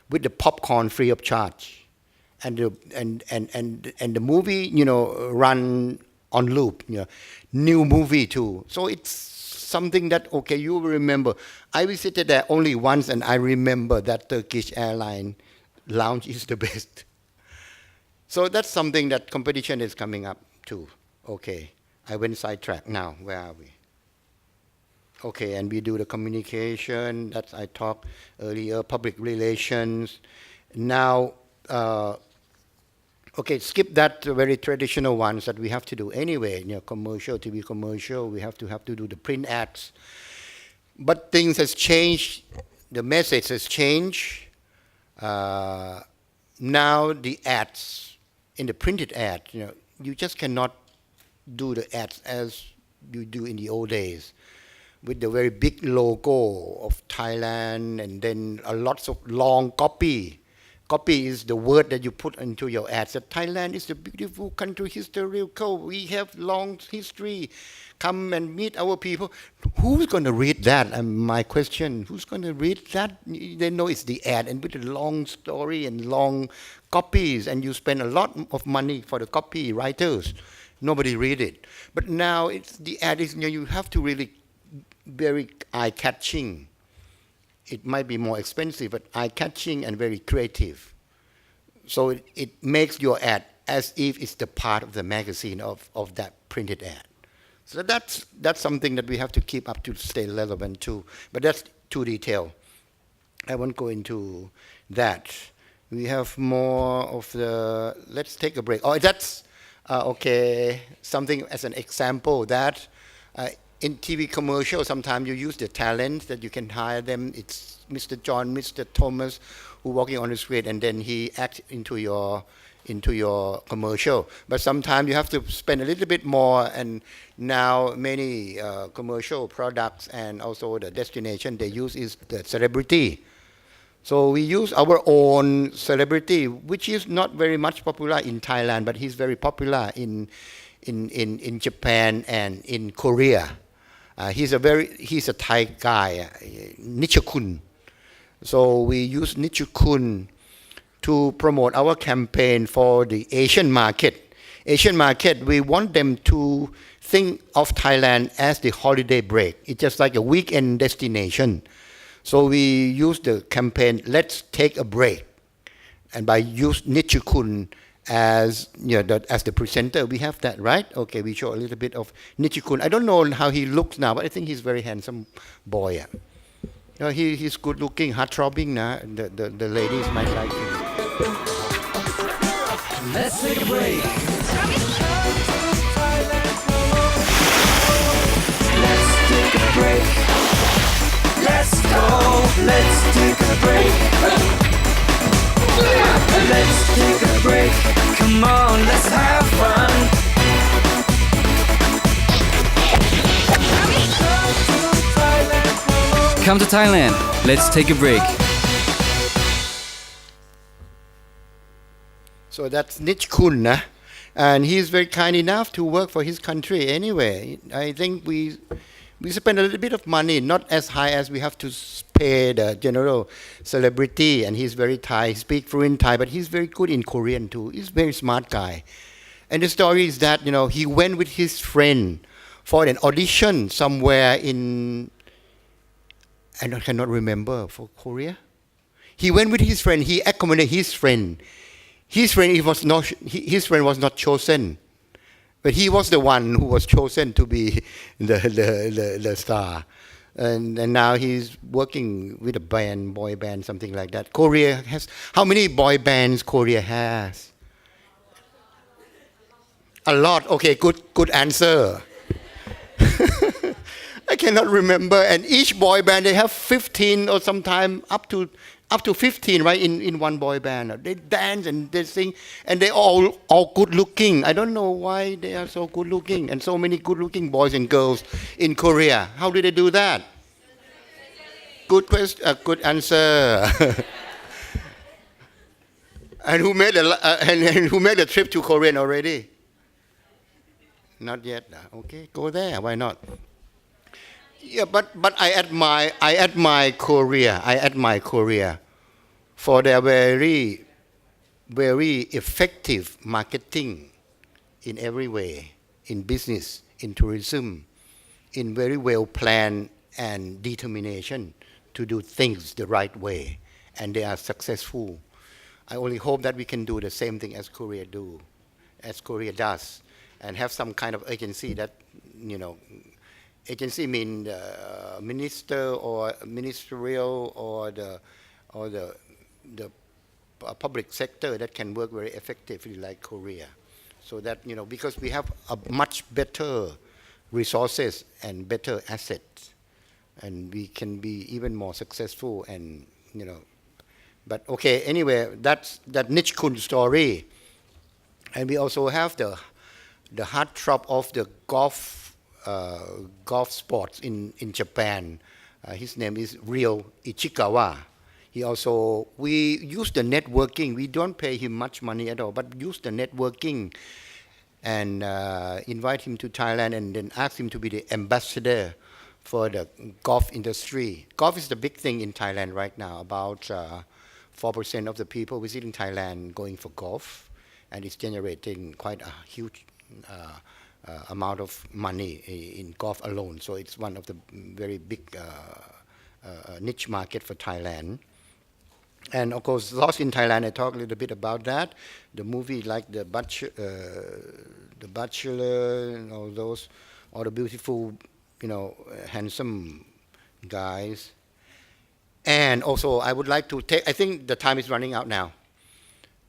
with the popcorn free of charge, and the movie run on loop, new movie too. So it's something that you will remember. I visited there only once, and I remember that Turkish airline lounge is the best. So that's something that competition is coming up too. Okay. I went sidetracked now. Where are we? Okay, and we do the communication. That I talked earlier, public relations. Now, skip that very traditional ones that we have to do anyway. Commercial, TV commercial. We have to do the print ads. But things has changed. The message has changed. Now the ads, in the printed ad, you just cannot do the ads as you do in the old days with the very big logo of Thailand and then a lots of long copy. Copy is the word that you put into your ads. That Thailand is a beautiful country, historical. We have long history. Come and meet our people. Who's going to read that? And my question, who's going to read that? They know it's the ad and with a long story and long copies, and you spend a lot of money for the copywriters. Nobody read it. But now it's the ad is, you have to really very eye-catching. It might be more expensive, but eye-catching and very creative. So it makes your ad as if it's the part of the magazine of that printed ad. So that's something that we have to keep up to stay relevant too. But that's too detailed. I won't go into that. We have more of the, let's take a break. Oh, that's, something as an example that in TV commercial, sometimes you use the talent that you can hire them. It's Mr. John, Mr. Thomas, who walking on the street, and then he acts into your commercial. But sometimes you have to spend a little bit more, and now many commercial products and also the destination they use is the celebrity. So we use our own celebrity, which is not very much popular in Thailand, but he's very popular in Japan and in Korea. He's a Thai guy, Nichakun. So we use Nichakun to promote our campaign for the Asian market. Asian market, we want them to think of Thailand as the holiday break. It's just like a weekend destination. So we use the campaign, let's take a break. And by use Nichakun as as the presenter, we have that, right? Okay, we show a little bit of Nichakun. I don't know how he looks now, but I think he's a very handsome boy. He's good looking, heart-throbbing. The ladies might like him. Let's take a break. Let's take a break. Let's go. Let's take a break. Let's take a break. Come on, let's have fun. Come to Thailand. Let's take a break. So that's Nichakun, and he's very kind enough to work for his country anyway. I think we spend a little bit of money, not as high as we have to pay the general celebrity, and he's very Thai, speak fluent Thai, but he's very good in Korean too. He's a very smart guy. And the story is that, he went with his friend for an audition somewhere in, I cannot remember, for Korea. He went with his friend, he accommodated his friend. His friend was not chosen, but he was the one who was chosen to be the star. And now he's working with a band, boy band, something like that. Korea has, how many boy bands Korea has? A lot. Okay, good answer. I cannot remember. And each boy band, they have 15 or sometimes up to 15, right, in one boy band. They dance and they sing, and they all good looking. I don't know why they are so good looking, and so many good looking boys and girls in Korea. How do they do that? Good question, good answer. And who made the trip to Korea already? Not yet. Okay, go there. Why not? Yeah, but I admire Korea for their very, very effective marketing in every way, in business, in tourism, in very well planned and determination to do things the right way, and they are successful. I only hope that we can do the same thing as Korea does, and have some kind of agency that, agency mean minister or ministerial or the public sector that can work very effectively like Korea, so that because we have a much better resources and better assets, and we can be even more successful and But okay, anyway, that's that Nichakun story, and we also have the heartthrob of the golf sports in Japan. His name is Ryo Ichikawa. We use the networking. We don't pay him much money at all, but use the networking and invite him to Thailand, and then ask him to be the ambassador for the golf industry. Golf is the big thing in Thailand right now. About 4% of the people visiting Thailand going for golf, and it's generating quite a huge amount of money in golf alone. So it's one of the very big niche market for Thailand. And of course, Lost in Thailand, I talk a little bit about that. The movie like The Bachelor, and all those, all the beautiful, handsome guys. And also, I would like to take, I think the time is running out now.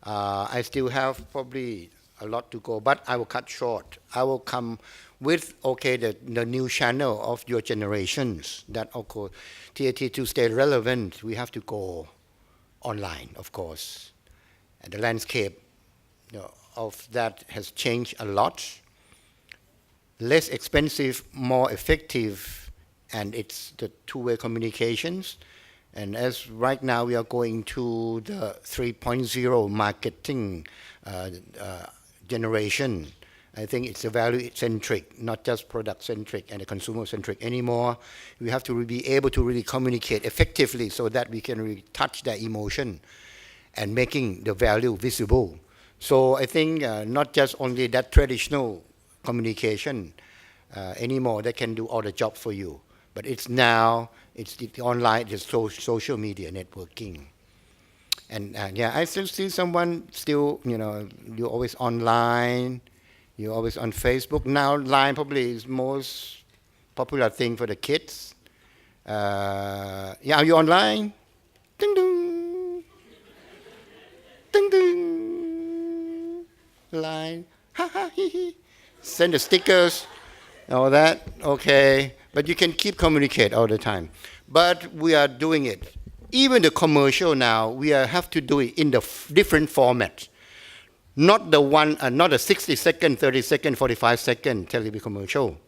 I still have probably a lot to go, but I will cut short. I will come with, okay, the new channel of your generations that, of course, TAT to stay relevant, we have to go online, of course. And the landscape of that has changed a lot. Less expensive, more effective, and it's the two-way communications. And as right now we are going to the 3.0 marketing generation, I think it's a value-centric, not just product-centric and consumer-centric anymore. We have to be able to really communicate effectively so that we can really touch their emotion and making the value visible. So I think not just only that traditional communication anymore that can do all the job for you, but it's now, it's the online, it's social media networking. And yeah, I still see someone still, you're always online, you're always on Facebook. Now Line probably is most popular thing for the kids. Yeah, are you online? Ding ding. Ding ding. Line. Ha ha hee hee. Send the stickers, all that, okay. But you can keep communicate all the time. But we are doing it. Even the commercial now, we have to do it in the different formats. Not the one, not a 60-second, 30-second, 45-second television commercial.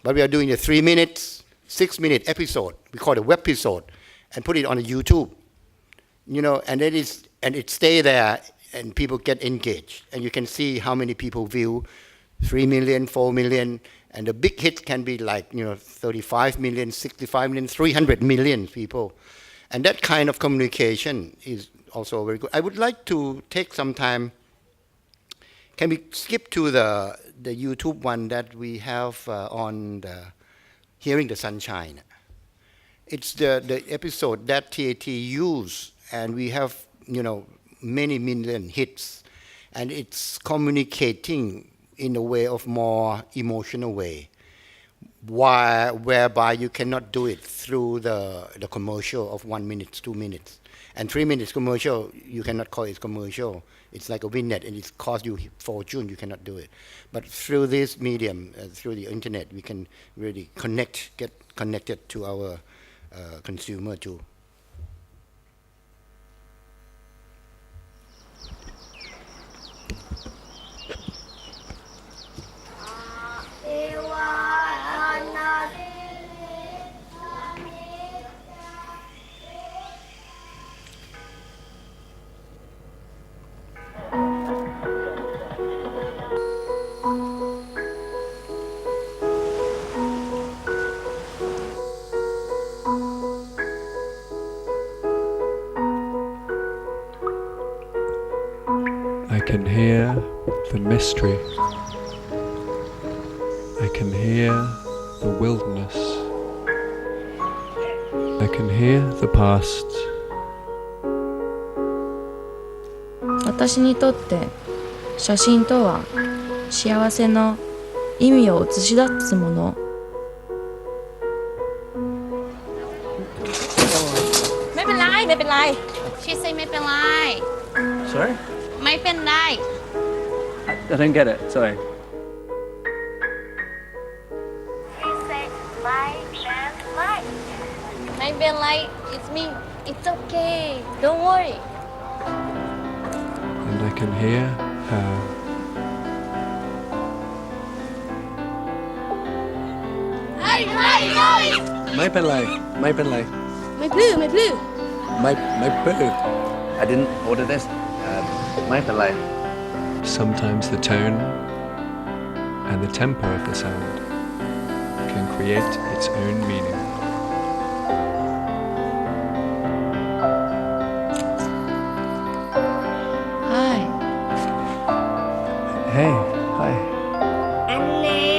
But we are doing a 3 minutes, 6-minute episode. We call it a web episode, and put it on YouTube. And it stay there, and people get engaged. And you can see how many people view, 3 million, 4 million, and the big hit can be like 35 million, 65 million, 300 million people. And that kind of communication is also very good. I would like to take some time. Can we skip to the YouTube one that we have on the Hearing the Sunshine? It's the episode that TAT used, and we have many million hits, and it's communicating in a way of more emotional way, whereby you cannot do it through the commercial of 1 minute, 2 minutes. And 3 minutes commercial, you cannot call it commercial. It's like a vignette, and it costs you fortune, you cannot do it. But through this medium, through the internet, we can really get connected to our consumer too. I can hear the mystery. I can hear the wilderness. I can hear the past. 私にとって写真とは幸せの意味を映し出すもの。ไม่เป็นไรไม่เป็นไร She say ไม่เป็นไร Sorry? ไม่เป็นไร I don't get it, sorry. She say ไม่เป็นไร It's me It's okay Don't worry And I can hear her. ไม่เป็นไร ไม่พลื้อ ไม่ปลื้ม I didn't order this. ไม่เป็นไร Sometimes the tone and the tempo of the sound can create its own meaning. Hi. Hey, hi. อันนี้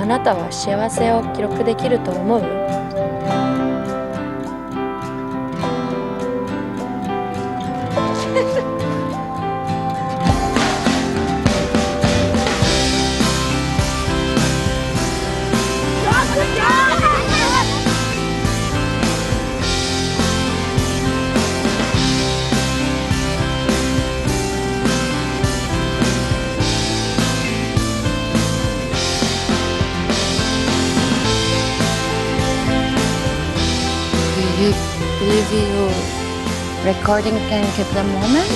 あなたは幸せを記録できると思う？ with you recording can keep the moment.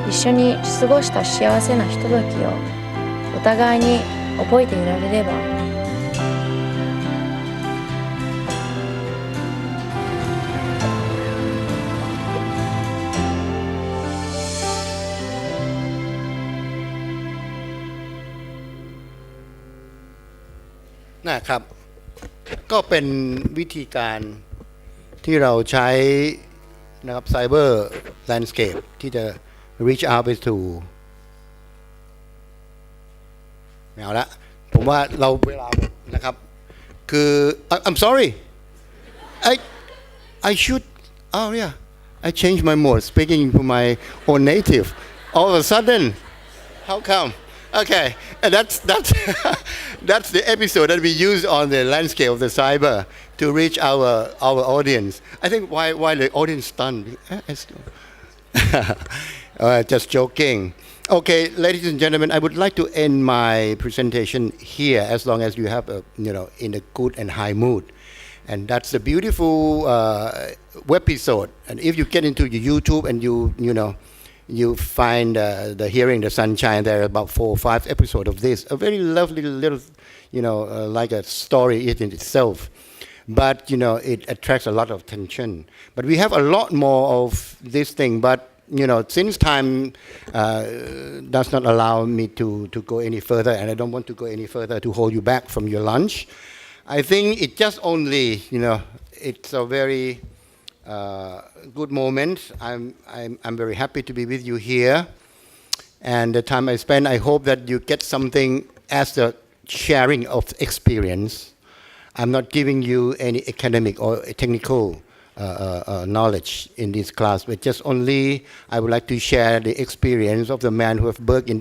一緒に過ごした幸せなひとときをお互いに覚えていられれば。นะครับก็เป็นวิธีการที่เราใช้นะครับ Cyber Landscape ที่จะ reach out ไปสู่ไม่เอาละผมว่าเราเวลานะครับคือ I'm sorry I should oh yeah I changed my mode speaking to my own native all of a sudden how come okay and that's that's the episode that we use on the landscape of the cyber to reach our audience I think why the audience stunned just joking okay ladies and gentlemen I would like to end my presentation here as long as you have a in a good and high mood and that's a beautiful episode and if you get into your YouTube and you find the Hearing the Sunshine there are about 4 or 5 episodes of this a very lovely little like a story in itself but it attracts a lot of attention but we have a lot more of this thing but since time does not allow me to go any further and I don't want to go any further to hold you back from your lunch I think it just only it's a very good moment I'm very happy to be with you here and the time I spend I hope that you get something as the sharing of experience I'm not giving you any academic or technical knowledge in this class but just only I would like to share the experience of the man who have worked in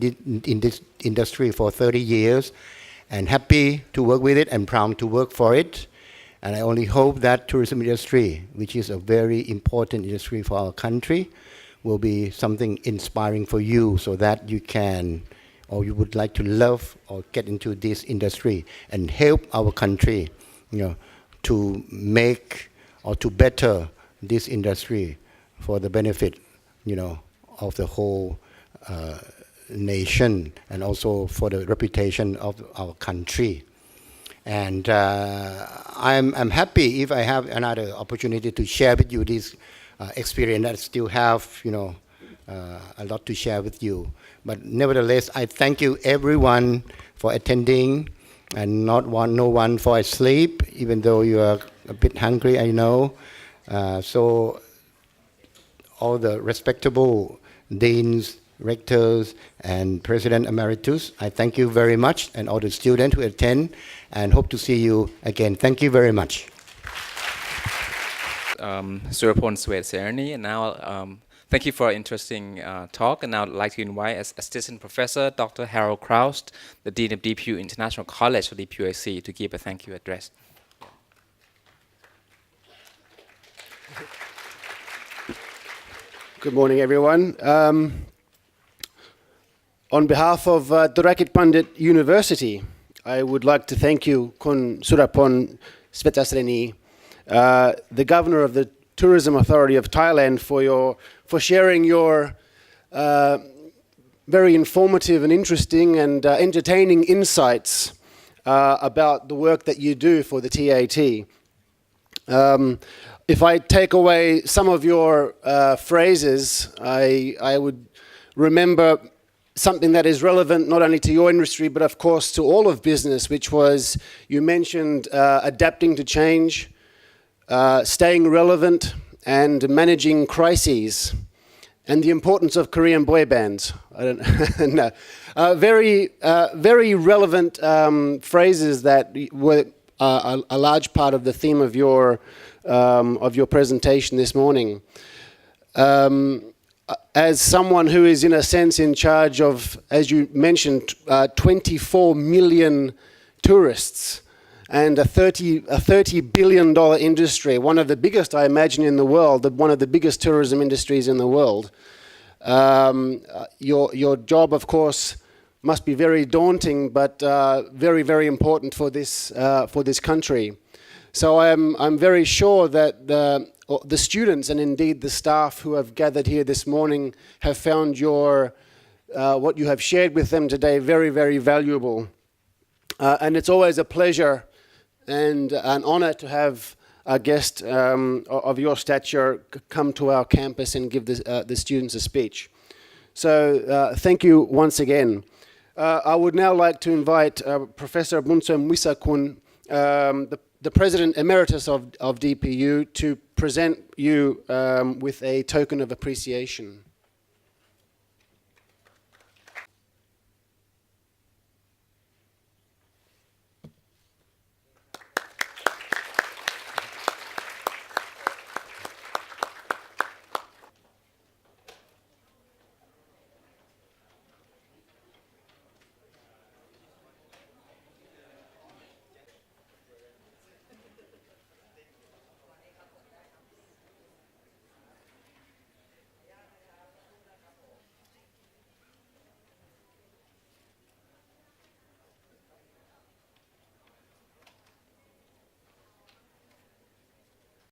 this industry for 30 years and happy to work with it and proud to work for it and I only hope that tourism industry which is a very important industry for our country will be something inspiring for you so that you can or you would like to love or get into this industry and help our country to make or to better this industry for the benefit of the whole nation and also for the reputation of our country and I'm happy if I have another opportunity to share with you this experience that I still have a lot to share with you but nevertheless I thank you everyone for attending and no one for asleep even though you are a bit hungry I know so all the respectable deans rectors and president emeritus I thank you very much and all the students who attend and hope to see you again thank you very much Surapon Swetserni and now thank you for an interesting talk and now I'd like to invite Assistant Professor Dr. Harold Kraus the Dean of DPU International College or DPUIC to give a thank you address. Good morning, everyone. On behalf of Dhurakij Pundit University, I would like to thank you, Kun Surapon Svetasreni, the Governor of the Tourism Authority of Thailand, for sharing your very informative and interesting and entertaining insights about the work that you do for the TAT. If I take away some of your phrases, I would remember something that is relevant not only to your industry, but of course to all of business, which was, you mentioned adapting to change, staying relevant, and managing crises, and the importance of Korean boy bands. I don't know. Very relevant phrases that were a large part of the theme of your presentation this morning. As someone who is in a sense in charge of, as you mentioned, 24 million tourists and a $30 billion industry, one of the biggest, I imagine, in the world, one of the biggest tourism industries in the world. Your job, of course, must be very daunting, but very, very important for this country. So I'm very sure that the students and indeed the staff who have gathered here this morning have found your what you have shared with them today very, very valuable. And it's always a pleasure and an honor to have a guest of your stature come to our campus and give the students a speech. So thank you once again. I would now like to invite Professor Bunso Mwisakun, the President Emeritus of DPU, to present you with a token of appreciation.